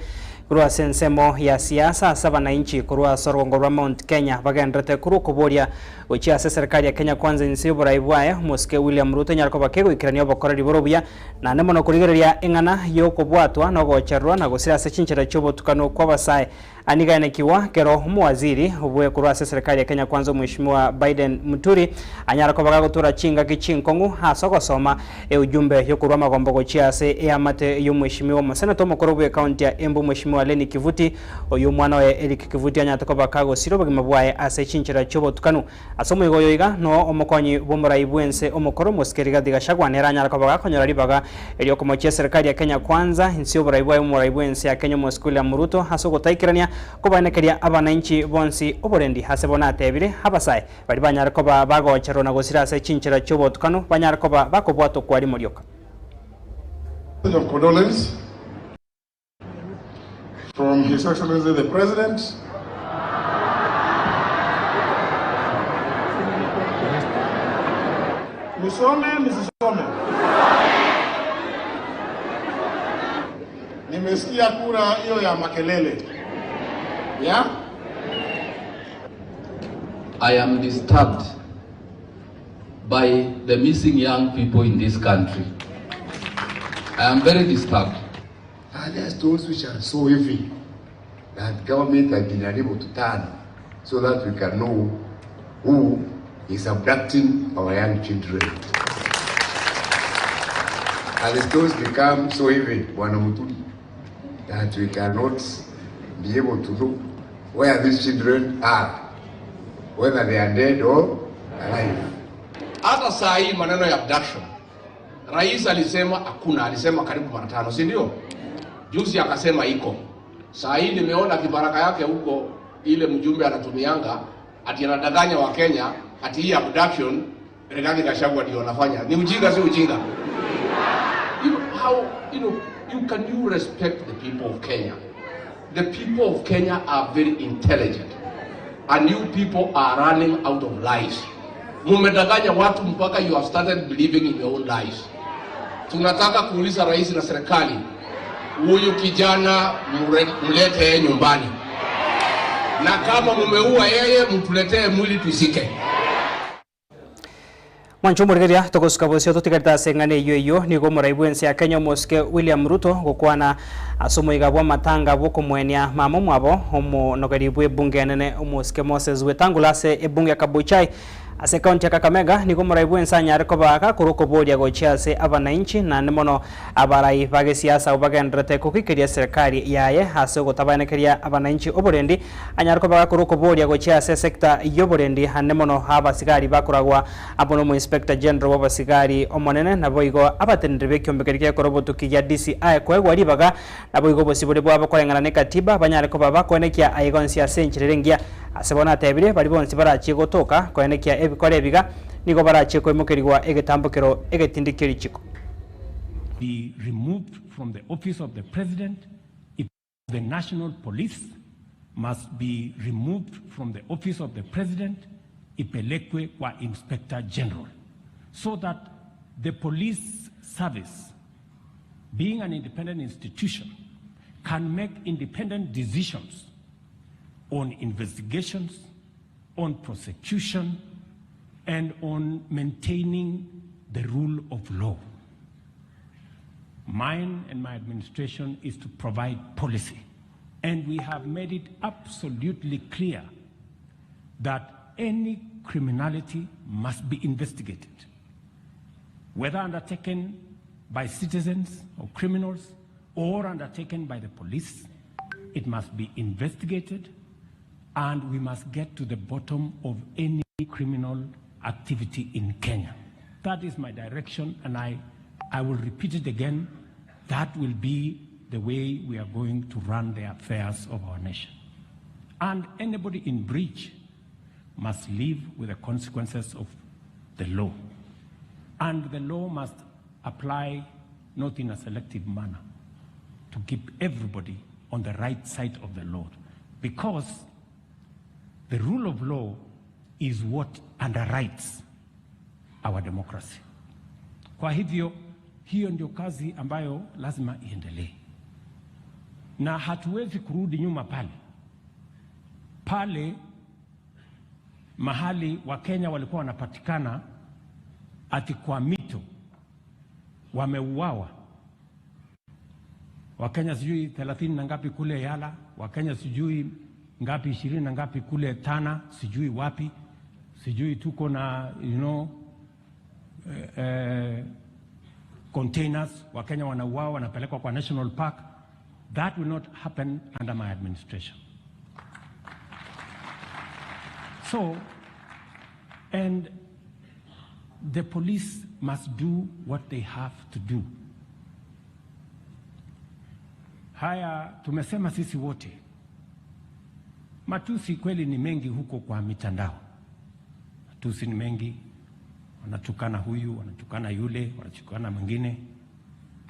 kurwa sensemo ya siasa saba na inchi kurwa Sorgongo rwa Mount Kenya bagendrete kuru kuboria uchi ase serikali ya Kenya kwanza insi buraibwaye muske William Ruto nyarko bakego ikirania bokoreri borobia na nemo no kurigeria ingana yo kubwatwa no gocherwa na gusira ase chinchira chobo tukano kwa basaye anigane kiwa kero muwaziri ubwe kurwa ase serikali ya Kenya kwanza mheshimiwa Biden Muturi anyarko bagago tura chinga kichinkongu hasoko soma ujumbe yo kurwa magombo gochia ase amate yo mheshimiwa Senator mukuru bwe county ya Embu mheshimiwa Leni Kivuti oyo mwana wa Eric Kivuti anyatako bakago siro bagimabwaye ase chinchira chobo tukanu asomo igoyo iga no omokonyi bomurai bwense omukoro muskeriga digashagwa neranya ko bagakonyora ribaga elyo komochia serikali ya Kenya kwanza insi oburai bwaye omurai bwense ya Kenya muskuli ya Muruto haso gotaikirania kubanekeria abananchi bonsi oborendi hasebona tebire habasaye bali banyara ko bagochero na gosira ase chinchira chobo tukanu banyara ko bakobwato kwari murioka. Of condolence from His Excellency the President, Mrs. Some. Nimesikia kura hiyo ya makelele. Yeah? I am disturbed by the missing young people in this country. I am very disturbed. There are stones which are so heavy that government has been unable to turn so that we can know who is abducting our young children. And the stones become so heavy, that we cannot be able to know where these children are, whether they are dead or alive. Hata saa hii maneno ya abduction, Rais alisema hakuna, alisema karibu mara 5, si ndio? Juzi akasema iko. Saa hii nimeona kibaraka yake huko, ile mjumbe anatumianga ati anadanganya wa Kenya ati hii abduction Rigathi Gachagua ndio anafanya. Ni ujinga, si ujinga? How you respect the people of Kenya? The people of Kenya are very intelligent. and you people are running out of lies. Mumedanganya watu mpaka you have started believing in your own lies. Tunataka kuuliza rais na serikali, huyu kijana mlete nyumbani, na kama mumeua yeye mtuletee mwili tuzike. Mwancho murigeria togosuka bosio totigarita sengane iyo nigo muraibwense ya Kenya Moske William Ruto gukwana asomo igabwa matanga boko mwenia mamo mwabo omo nogaribwe bunge nene Moske Moses Wetangula se ebunge kabuchai ase kaunti ya Kakamega nigo muraibwense anyare ko baka kuruko bodia gochia se abananchi na nemono abarai bage siasa ubagendrete kukikiria serikali yaye ase gutabanekeria abananchi oborendi anyare ko baka kuruko bodia gochia se sekta yoborendi hanemono abasigari bakuragwa abono mu Inspector General w'abasigari omonene nabo igo abatendere kyombekerike korobotuki ya DCI kwegwa ribaga nabo igo bosibore bwa bakorengana ne katiba banyare ko baba konekia aigonsi asenchirengia asebona tebire bari bonsi barachi gotoka konekia ebikore biga nigo barachi ko imukirigwa egetambukiro egetindikiri chiko be removed from the office of the president. If the national police must be removed from the office of the president, ipelekwe kwa Inspector General, so that the police service, being an independent institution, can make independent decisions on investigations, on prosecution, and on maintaining the rule of law. Mine and my administration is to provide policy, and we have made it absolutely clear that any criminality must be investigated, whether undertaken by citizens or criminals or undertaken by the police. It must be investigated, and we must get to the bottom of any criminal activity in Kenya. That is my direction, and I will repeat it again. That will be the way we are going to run the affairs of our nation. And anybody in breach must live with the consequences of the law. And the law must apply not in a selective manner, to keep everybody on the right side of the law. Because the rule of law is what underwrites our democracy. Kwa hivyo, hiyo ndio kazi ambayo lazima iendelee. Na hatuwezi kurudi nyuma pale mahali Wakenya walikuwa wanapatikana ati kwa mito wameuawa. Wakenya sijui 30 na ngapi kule Yala, Wakenya sijui ngapi 20 na ngapi kule Tana, sijui wapi, sijui tuko na containers, Wakenya wanauawa wanapelekwa kwa National Park. That will not happen under my administration. So, and the police must do what they have to do. Haya, tumesema sisi wote. Matusi kweli ni mengi huko kwa mitandao. Matusi ni mengi. Wanatukana huyu, wanatukana yule, wanatukana mwingine.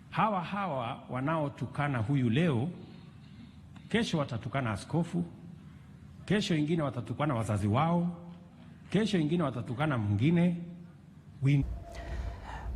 Hawa wanaotukana huyu leo, kesho watatukana askofu, kesho ingine watatukana wazazi wao, kesho ingine watatukana mwingine.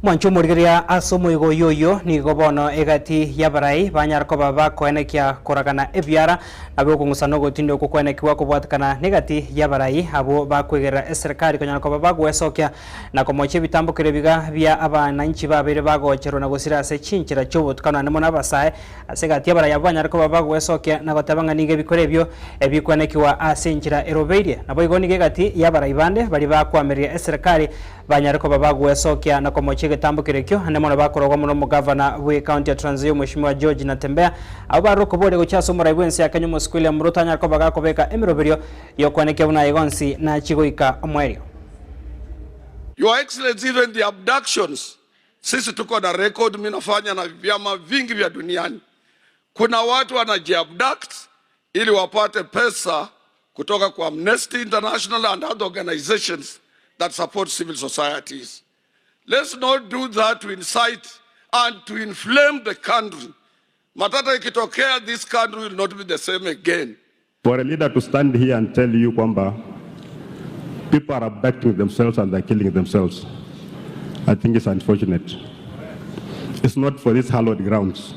Mwancho murigeria asomo igo yoyo ni gobono egati yabarai banyarko baba koenekia koragana ebyara abo kungusano gotindo ko koenekiwa ko bwatkana negati yabarai abo bakwegera serikali konyarko baba gwesokia na komoche bitambo kirebiga bya abananchi babere bagochero na gusira se chinchira chobotkana nemo nabasae asegati yabarai abanyarko baba gwesokia na gotabanga nige bikorebyo ebikwenekiwa asenchira erobeire nabo igo nige gati yabarai bande bali bakwameria serikali banyarko baba gwesokia na komoche getambo kirekyo hanemona bakorogwa muno mugavana we county ya Trans Nzoia Mheshimiwa George Natembea abaroko bode guchaso muraibwense ya Kenya Moske William Ruto anyarko bagako beka emiroberio yokwaneke buna igonsi na chigoika omwerio. Your Excellency, even the abductions, sisi tuko na record, mimi nafanya na vyama vingi vya duniani. Kuna watu wanajiabduct ili wapate pesa kutoka kwa Amnesty International and other organizations that support civil societies. Let's not do that to incite and to inflame the country. Matata ikitokea, this country will not be the same again. For a leader to stand here and tell you kwamba people are abducting themselves and they're killing themselves, I think it's unfortunate. It's not for these hallowed grounds.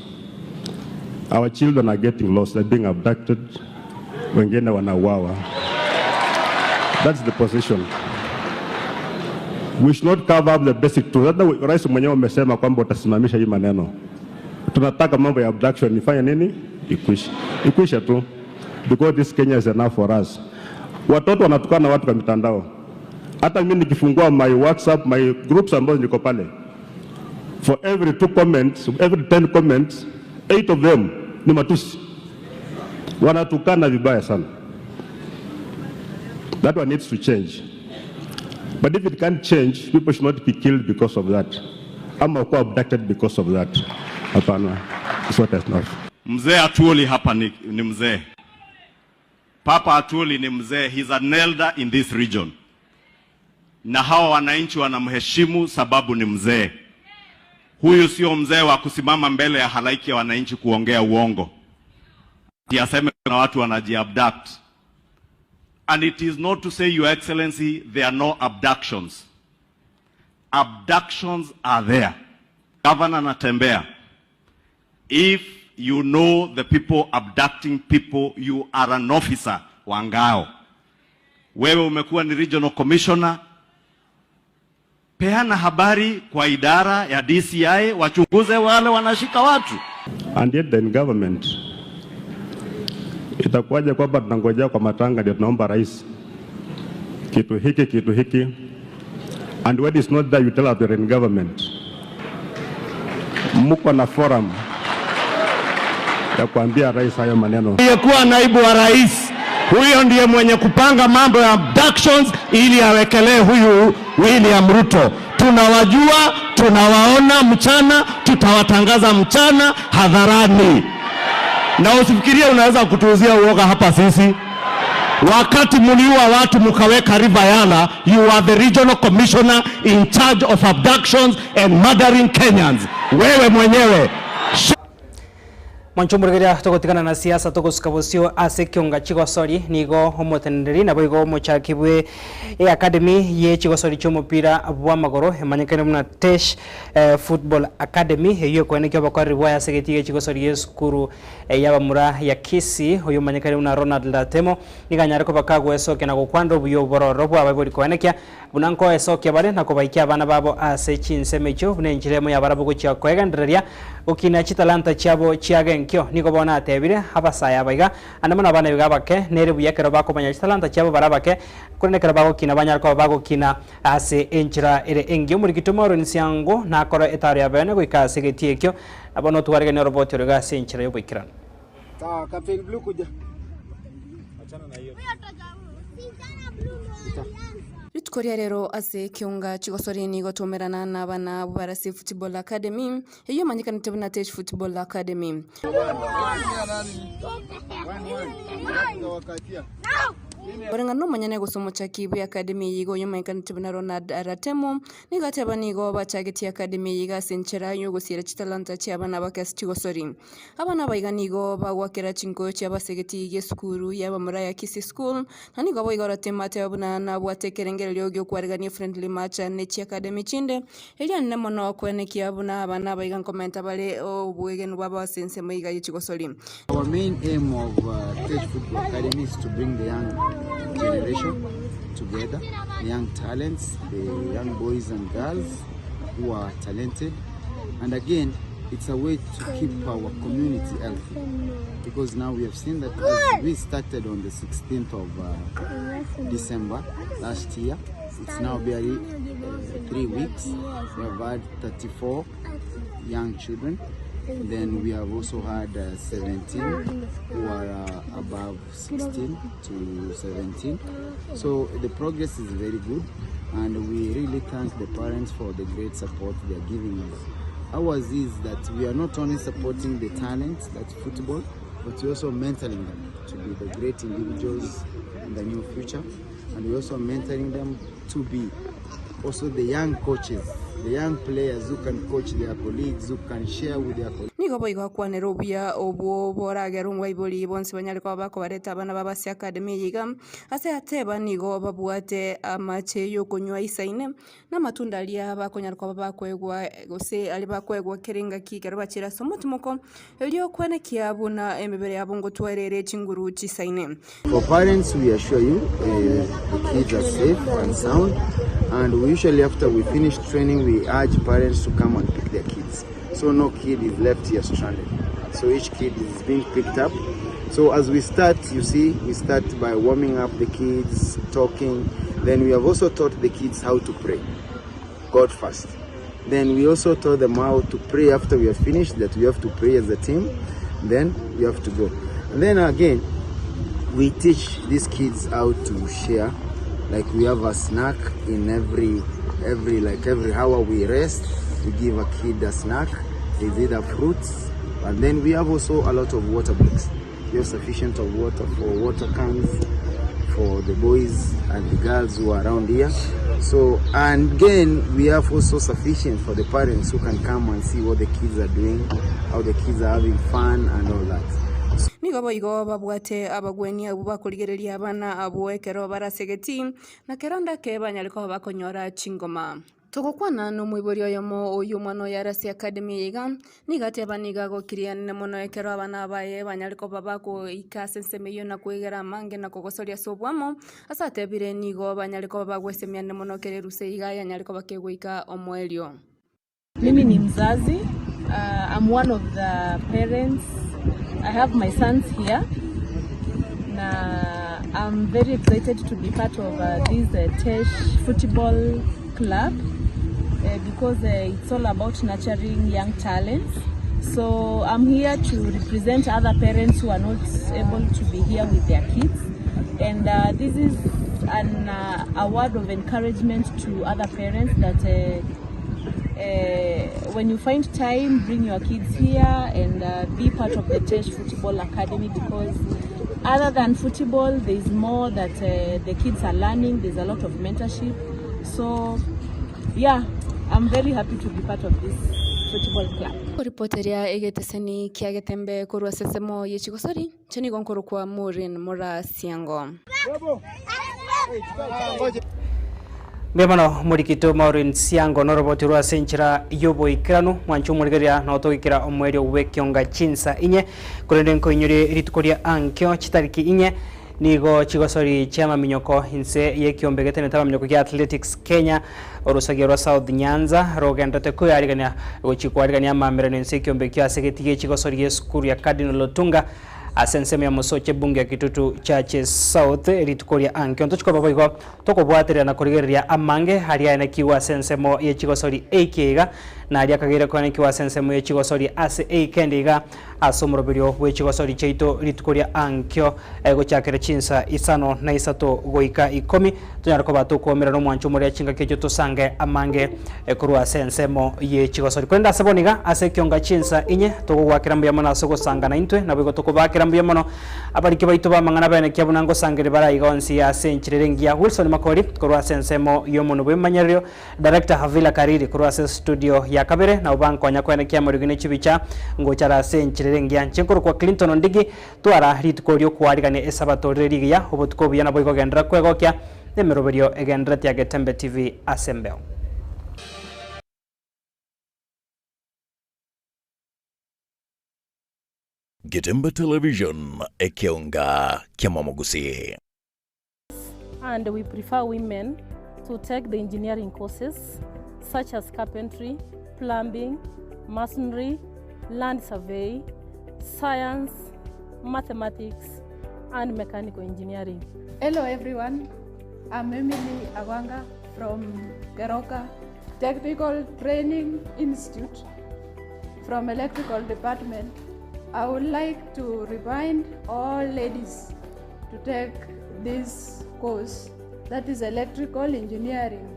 Our children are getting lost, they're being abducted, wengine wanauawa. That's the position. We should not cover up the basic truth. Hata rais mwenyewe amesema kwamba utasimamisha hii maneno. Tunataka mambo ya abduction ifanye nini? Ikwisha tu. Because this Kenya is enough for us. Watoto wanatukana na watu kwa mitandao. Hata mimi nikifungua my WhatsApp, my groups ambazo niko pale, for every 2 comments, every 10 comments, 8 of them ni matusi. Wanatukana vibaya sana. That one needs to change. But if it can't change, people should not be killed because of that. Ama kuwa abducted because of that. Hapana. It's what is not. Mzee Atuoli hapa ni mzee. Papa Atuoli ni mzee. He's an elder in this region. Na hawa wananchi wanamheshimu sababu ni mzee. Huyu sio mzee wa kusimama mbele ya halaiki ya wananchi kuongea uongo. Yaseme na watu wanajiabduct. And it is not to say, Your Excellency, there are no abductions. Abductions are there. Governor Natembea, if you know the people abducting people, you are an officer wa ngao. Wewe umekuwa ni regional commissioner, peana habari kwa idara ya DCI wachunguze wale wanashika watu. And yet the government, itakuwaje kwamba tunangojea kwa matanga ndio tunaomba rais kitu hiki, and when it's not there you tell us you're in government. Mko na forum ya kuambia rais hayo maneno. Aliyekuwa naibu wa rais, huyo ndiye mwenye kupanga mambo ya abductions ili awekelee huyu William Ruto. Tunawajua, tunawaona mchana, tutawatangaza mchana hadharani. Na usifikirie unaweza kutuuzia uoga hapa sisi. Wakati mliua watu mkaweka River Yala, you are the regional commissioner in charge of abductions and murdering Kenyans. Wewe mwenyewe. Mwanchumburegeria togotikana na siasa togosikabusio ase kionga chigosori nigo omotenderi nabo igo mochakibwe academy ye chigosori chomupira bwa magoro emanyekane muna Tesh Football Academy eyo kwenekyo bakari bwa segetige chigosori yeskuru yabamura ya Kisi oyo manyekane muna Ronald Latemo niganyare ko bakagwe soke na gokwando buyo bororo bwa babori kwenekya bunanko esoke bare nako baikia bana babo ase chinsemecho bunenjiremo ya barabo gochya kwegendereria okina chitalanta chabo chiagenkyo niko bona atebire abasaya baiga anamana bana biga bake nere buyekero bako banya chitalanta chabo barabake kunekero bako kina banya ko bako kina ase enchira ere engyo muri kitomoro nsiango nakoro etaro ya bana goika segetiekyo abono tuwarege ne robot yoga ase enchira yo bikira sawa Captain Blue kuja achana na hiyo Ritukoria rero ase kionga chigosori ni gotomerana na bana Barasi Football Academy eyo manyikana tebuna Tesh Football Academy Barenga no manyane gosomo chakibu academy yigo yomanyikana tebuna Ronald Latemo nigateba nigo bachageti academy yiga senchera yo gosira chitalanta cyabana bakasi chigosori abana baiga nigo bagwakera chingo cyabasegeti yeskuru yaba muraya Kisi School nani gabo igora temate abuna na bwatekerengere lyo kwarigania friendly match ne chi academy chinde elian nemono kweneki abuna abana baiga komenta bale obwegen baba sense maiga yichigosori. Our main aim of Tesh Football Academy is to bring the young generation together, the young talents, the young boys and girls who are talented, and again it's a way to keep our community healthy, because now we have seen that as we started on the 16th of December last year, it's now barely 3 weeks. We have had 34 young children. Then we have also had 17 who are above 16 to 17. So the progress is very good, and we really thank the parents for the great support they are giving us. Ours is that we are not only supporting the talents, that's football, but we're also mentoring them to be the great individuals in the near future, and we're also mentoring them to be also the young coaches, the young players who can coach their colleagues, who can share with their colleagues. nigo boigo kwanero buya obo boragerungwa iboli bonse banyale kwa bako bareta abana babasi academy yiga ase ateba nigo babuate amache yo kunywa isaine na matunda alia bakonyala kwa bakwegwa gose ali bakwegwa keringa kigero bachira somotimoko elio kwane kiabuna emebere yabo ngo twerere chinguru chisaine. For parents, we assure you the kids are safe and sound, and we usually after we finish training we urge parents to come and pick their kids, so no kid is left here stranded. So each kid is being picked up. So as we start, you see, we start by warming up the kids, talking. Then we have also taught the kids how to pray, God first. Then we also taught them how to pray after we have finished, that we have to pray as a team, then we have to go. And then again, we teach these kids how to share. Like we have a snack in every hour we rest, we give a kid a snack. It's either fruits, and then we have also a lot of water breaks. We have sufficient of water for water cans for the boys and the girls who are around here. So, and again, we have also sufficient for the parents who can come and see what the kids are doing, how the kids are having fun and all that. Nigo boigo babwate abagweni abo bakurigereria abana abo ekero barasegeti na keranda ke banyaliko bakonyora chingoma. Tugokwana no mwibori oyomo oyu mwana yarasi academy yiga nigate baniga gokiria ne mono ekero abana baye banyaliko babako ikasensemeyo na kwegera mange na kogosoria sobwamo asate bire nigo banyaliko bagwesemia ne mono kereruse yiga yanyaliko bakegwika omwelio. Mimi ni mzazi. I'm one of the parents. I have my sons here. I'm very excited to be part of this TESH football club because it's all about nurturing young talents. So I'm here to represent other parents who are not able to be here with their kids. And this is a word of encouragement to other parents that when you find time, bring your kids here and be part of the TESH Football Academy, because other than football, there's more that the kids are learning. There's a lot of mentorship. So, yeah, I'm very happy to be part of this football club. Reporteria egeteseni kiagetembe kurwa sesemo yechigosori cheni gonkoro kwa Maureen Mora Siango. Bemano murikito Maureen Siango no roboti rwa senchira yobo ikranu mwanchu murigeria no togikira omweri wekionga chinsa inye kurende ko inyuri ritukoria ankyo chitariki inye nigo chigosori chama minyoko inse yekiombegete netaba minyoko ya Athletics Kenya orusagero South Nyanza rogenda ko yariganya gochikwariganya mamere nense kiombekya segetiye chigosori yeskuru ya Cardinal Lotunga asenseme ya musoche bunge ya kitutu chache South ritukoria anke ontochiko babaiko toko bwateria na kurigeria amange haria na kiwa sensemo ye chigosori AKga na haria kagire kwa kiwa sensemo ye chigosori ase AKendiga asomroberio we chigosori cheito ritukoria ankyo ego chakere chinsa isano na isato goika 10 tunyarako batuko mera no mwanchu muri chinga kejo tusange amange kurwa sensemo ye chigosori kwenda saboniga ase kyonga chinsa inye togo gwakira mbiyamo sogo sanga na intwe na bego toko bakira mbiyamo abariki baitu bamangana bene kyabunango sangere barayiga onsi ya senchirengia Wilson Makori kurwa sensemo yomuno bwemanyerio director Havila Kariri kurwa studio ya Kabere na ubanko nyakwene kyamurigine chibicha ngo chara senchirengia nchenkuru kwa Clinton Ndigi twara ritukorio kwarigane esabato rerigia obutko buyana boygo gendra kwegokya nemeroberio egendra ya Getembe TV asembeo. Getembe Television ekionga kiamamogusi. And we prefer women to take the engineering courses such as carpentry, plumbing, masonry, land survey, science, mathematics, and mechanical engineering. Hello everyone, I'm Emily Agwanga from Keroka Technical Training Institute from Electrical Department. I would like to remind all ladies to take this course, that is electrical engineering.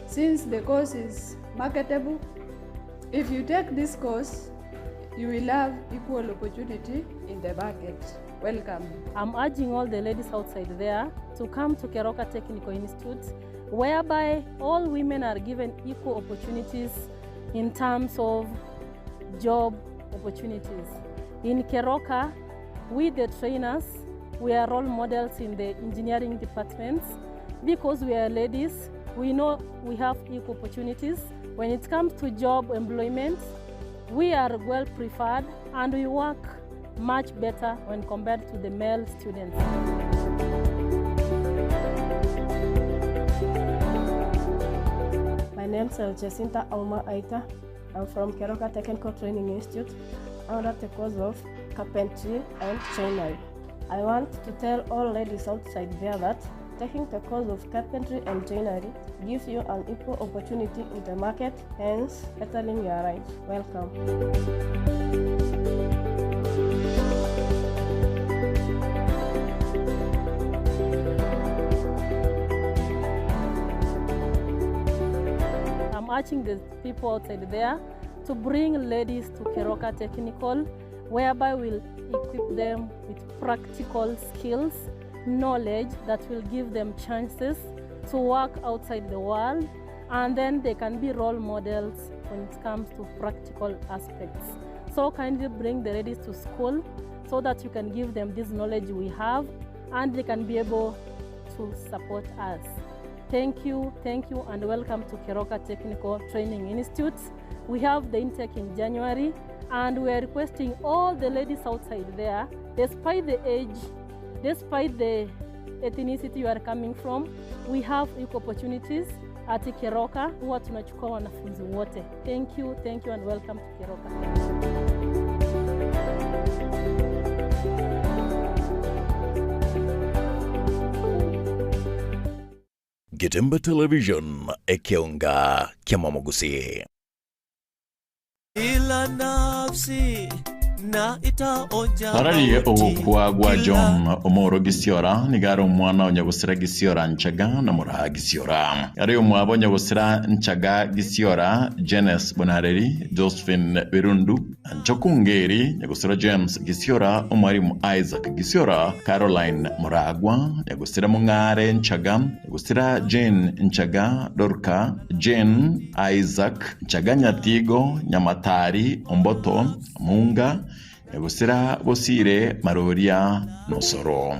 Since the course is marketable, if you take this course, you will have equal opportunity in the market. Welcome. I'm urging all the ladies outside there to come to Keroka Technical Institute, whereby all women are given equal opportunities in terms of job opportunities. In Keroka, we the trainers, we are role models in the engineering departments because we are ladies. We know we have equal opportunities. When it comes to job employment, we are well preferred and we work much better when compared to the male students. My name is Jacinta Auma Aita. I'm from Keroka Technical Training Institute under the course of carpentry and joinery. I want to tell all ladies outside there that taking the course of carpentry and joinery gives you an equal opportunity in the market, hence bettering your life. Welcome. I'm urging the people outside there to bring ladies to Keroka Technical, whereby we'll equip them with practical skills, knowledge that will give them chances to work outside the world, and then they can be role models when it comes to practical aspects. So kindly bring the ladies to school so that you can give them this knowledge we have and they can be able to support us. Thank you, and welcome to Keroka Technical Training Institute. We have the intake in January, and we are requesting all the ladies outside there, despite the age, despite the ethnicity you are coming from, we have equal opportunities at Keroka. Huwa tunachukua wanafunzi wote. Thank you, and welcome to Keroka. Gidimba Television, Ekionga Kiamamogusi. Ila nafsi na itaonja Harari ogukwa gwa John Omoro Gisiora nigaro mwana onyagusira Gisiora Nchaga na Muraha Gisiora. Ari omwabo onyagusira Nchaga Gisiora Jenes Bonareri Josephine Birundu Nchokungeri nyagusira James Gisiora Omwarimu Isaac Gisiora Caroline Muragwa nyagusira Mungare Nchaga nyagusira Jane Nchaga Dorka Jane Isaac Nchaga Nyatigo Nyamatari Omboto Munga Negusira Bosire Maroria Nosoro.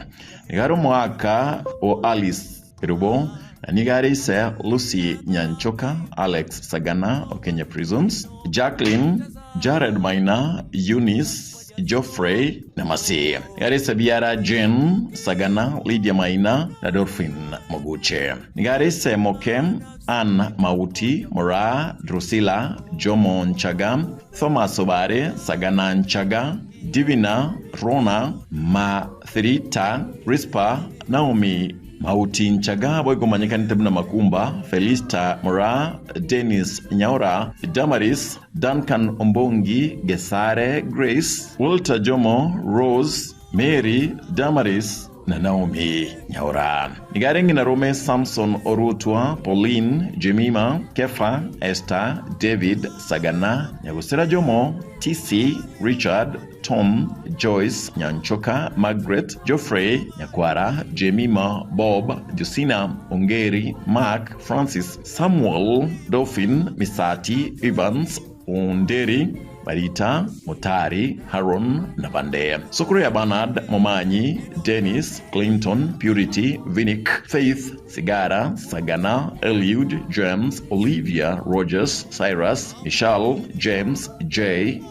Nigaro mwaka o Alice Rubo na nigari se Lucy Nyanchoka, Alex Sagana o Kenya Prisons, Jacqueline, Jared Maina, Eunice, Geoffrey na Masi. Nigari se Biara Jen Sagana, Lydia Maina na Dolphin Moguche. Nigari se Mokem, Ann Mauti, Mora, Drusilla, Jomo Nchaga, Thomas Obare, Sagana Nchaga, Divina, Rona, Mathrita, Rispa, Naomi Mauti Nchaga, Boyko Manyakanitebuna Makumba, Felista Mora, Dennis Nyaura, Damaris, Duncan Ombongi, Gesare, Grace, Walter Jomo, Rose, Mary, Damaris, na Naomi Nyaura. Nigarengi na Rome Samson Orutwa, Pauline, Jemima, Kefa, Esther, David, Sagana, Nyagusira Jomo, TC, Richard, Tom, Joyce, Nyanchoka, Margaret, Geoffrey, Nyakwara, Jemima, Bob, Jusina, Ongeri, Mark, Francis, Samuel, Dolphin, Misati, Evans, Onderi, Marita, Motari, Haron, Navande. Sokorea Bernard, Momanyi, Dennis, Clinton, Purity, Vinik, Faith, Sigara, Sagana, Eliud, James, Olivia, Rogers, Cyrus, Michelle, James, J,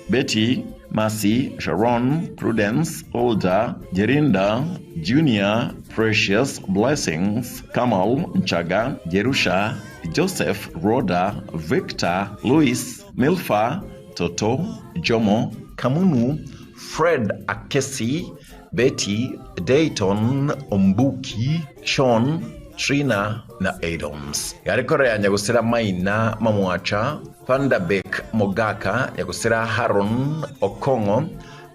Betty, Mercy, Sharon, Prudence, Olda, Jerinda, Junior, Precious, Blessings, Kamal, Nchaga, Jerusha, Joseph, Rhoda, Victor, Louis, Milfa, Toto, Jomo, Kamunu, Fred Akesi, Betty, Dayton, Ombuki, Sean, Trina na Adams. Yarikore ya nyagusira Maina Mamwacha, Thunderbek Mogaka, nyagusira Haron Okongo,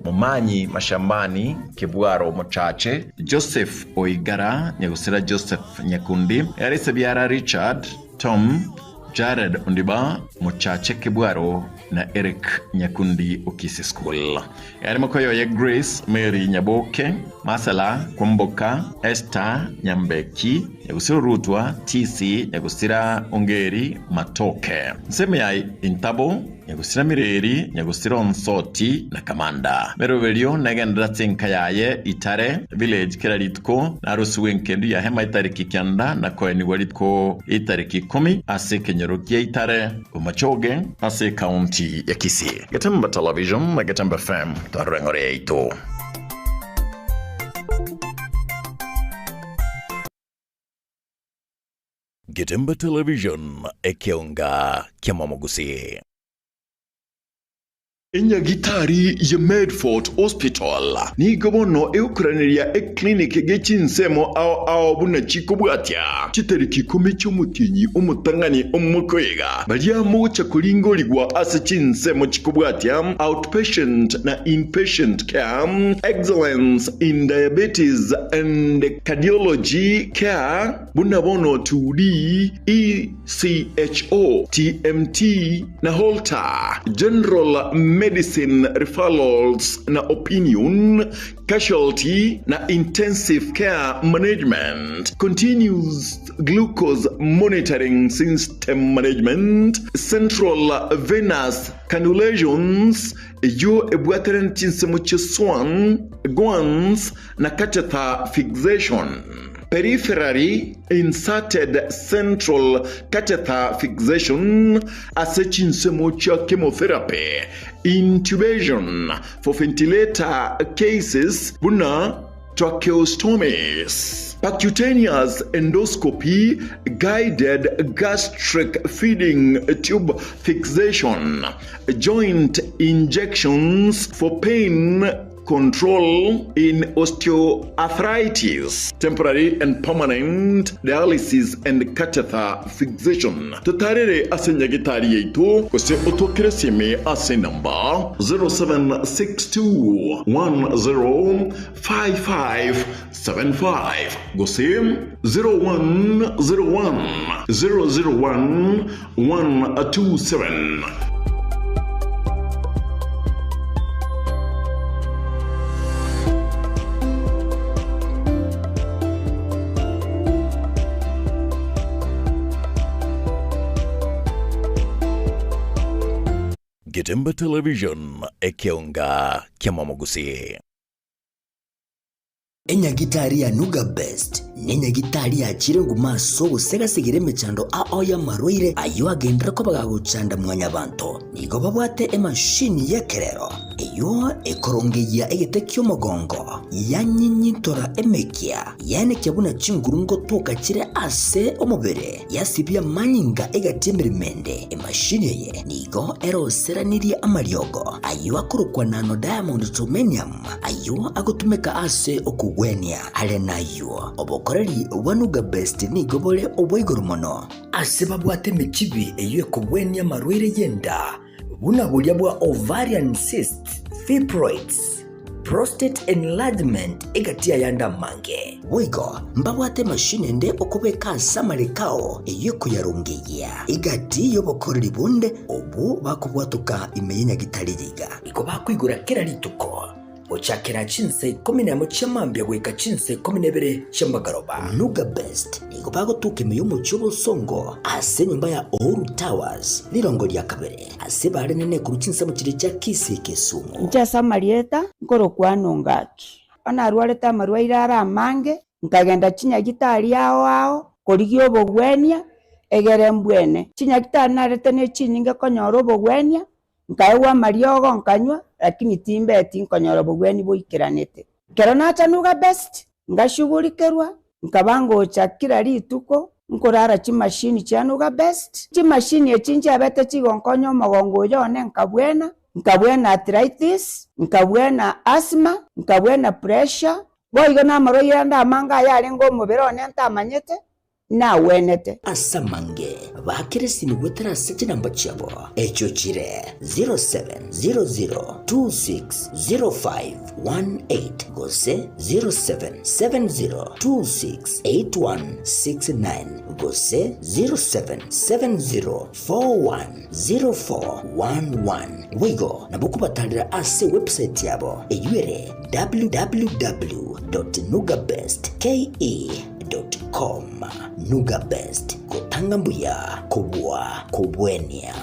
Momanyi Mashambani, Kibwaro Mochache, Joseph Oigara, nyagusira Joseph Nyakundi, Yarisebiara Richard, Tom, Jared Undiba, Mochache Kibwaro na Eric Nyakundi Okisi School. Yari makoyo ya Grace Mary Nyaboke, Masala Kwamboka, Esther Nyambeki, Yagusira Rutwa, TC, Yagusira Ongeri Matoke. Nseme ya Intabo, nyagusira Mireri, nyagusira Onsoti na Kamanda. Merovelio negendera tsinkayaye Itare village kiraritko na rusuwenkendu ya hema itariki kyanda na koeni waritko itariki 10 ase kenyerokia Itare umachoge ase county ya Kisii. Gatemba Television na Gatemba FM tarengore ito. Gatemba Television ekionga Kiamamogusi. Enyagitari ya Medford Hospital ni gobono eukuraniria clinic gechinsemo ao buna chikubwatya chitariki 10 cy'umutinyi umutangani umukoyega baliya mu chakulingoligwa ase chinsemo chikubwatya outpatient na inpatient care, excellence in diabetes and cardiology care, buna bono 2D ECHO TMT na Holter general medicine referrals na opinion, casualty na intensive care management, continuous glucose monitoring system management, central venous cannulations, yo ebwateren chinsemo cheswan, guans na catheter fixation. Peripherally inserted central catheter fixation, asechinsemo cha chemotherapy, intubation for ventilator cases, buna tracheostomies, percutaneous endoscopy, guided gastric feeding tube fixation, joint injections for pain control in osteoarthritis, temporary and permanent dialysis and catheter fixation. Tutarere asenya gitari yetu kose otokere sime ase number 0762105575 gose 0101001127. Gatemba Television ekionga Kiamamogusi. Enyagitari ya Nuga Best n'enyagitari ya chirengu maso gusegasigire mechando ya marwaire ayo agendera ko bagagucanda mwanya bantu nigo babwate emashini yekerero iyo ekorongeyia egetekyo mogongo yanyinyitora emekia yane kyabuna chingurungo toka kire ase omubere yasibya manyinga egatemerimende emashini ye nigo eroseranirie amaryogo ayo akurukwa nano diamond titanium ayo agutumeka ase okugwenia ale nayo obokoreri wanuga best nigo bole obwigoro mono ase babwate mechibi eyo ekugwenia marwaire yenda buna bulya bwa ovarian cyst, fibroids, prostate enlargement egatia yanda mange wigo mbabwate mashine nde okubeka samarikao eyo kuyarungiya igati yobokoreri bunde obu bakubwatuka imeyenya gitaririga iko bakwigura kera lituko ochakera chinse 11 chamambya gweka chinse 12 chambagaroba Nuga Best nigo bagotuke miyomo chobo songo ase nyumba ya Uhuru Towers lirongo lya kabere ase bare nene ku chinse mu kire cya Kisii Kisumu nchasa marieta ngoro kwano ngaki ana arwareta marwaire ara mange nkagenda chinya gitari yao korigio bogwenia egere mbwene chinya gitari narete ne chininge konyoro bogwenia nkaewa mariogo nkanywa lakini timbe tinkonyoro bogweni boikiranete kero nacha Nuga Best ngashughulikerwa nkabango chakira lituko nkorara chimashini cha Nuga Best chimashini echinje abete chigonkonyo mogongo yone nkabwena arthritis nkabwena asthma nkabwena pressure boigo na maroira nda manga yali ngo mubero ne ntamanyete na wenete asamange bakirisi mugwetera seti namba chabo echo chire 0700260518 gose 0770268169 gose 0770410411 wigo nabukubatalira ase website yabo eyuere www.nugabestke.com Nuga Best kutanga mbuya kubwa kubwenia.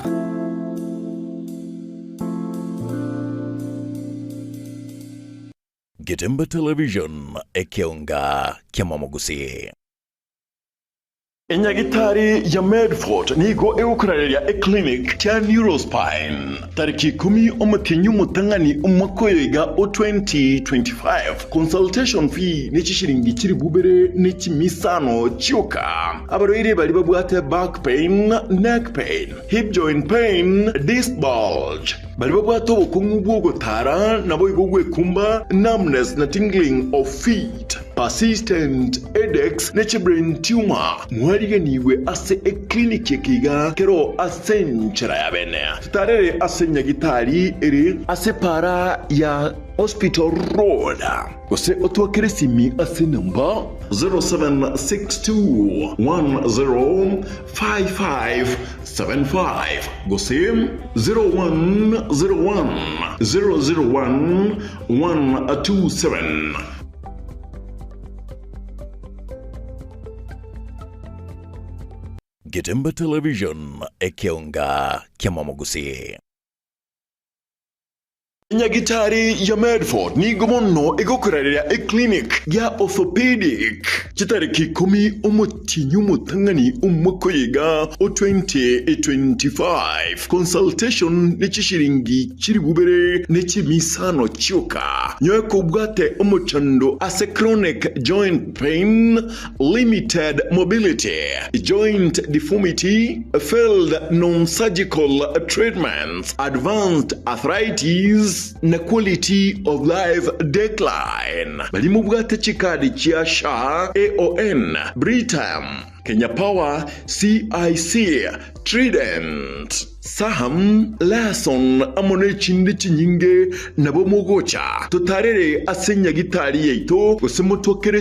Gitemba Television ekeonga kiamamogusi. Enyagitari ya Medford nigo eukurarya clinic kya Neurospine tariki 10 omutinyu mutangani umwakoyega o 2025. Consultation fee n'ikishiringi kiri bubere n'ikimisano cyuka. Abaroire bali babwate back pain, neck pain, hip joint pain, disc bulge. Bali babwate obukungu bw'ogutara nabo igogwe kumba, numbness na tingling of feet, persistent headaches n'ekibrain tumor. Niwe ase clinic yekiga kero asenchera ya bene tarere asenyagitari eri ase para ya Hospital Road ose otwakeresimi ase namba 0762105575 gose 0101001127. Gitemba Television ekeonga kiamamogusi. Nyagitari ya Medford ni gomonno egokurarira clinic ya orthopedic kitariki 10 omutinyu mutangani umwakoyega o 2025. Consultation n'ikishiringi kiri bubere n'ikimisano cyuka nyoeko bwate omuchando ase chronic joint pain, limited mobility, joint deformity, failed non-surgical treatments, advanced arthritis na quality of life decline. Bali mu bwate chikadi chia SHA, AON, Britam, Kenya Power, CIC, Trident, Saham, Lason, amone chindi chinyinge nabo mogocha. Tutarere asenya gitari yeito, kusemoto kere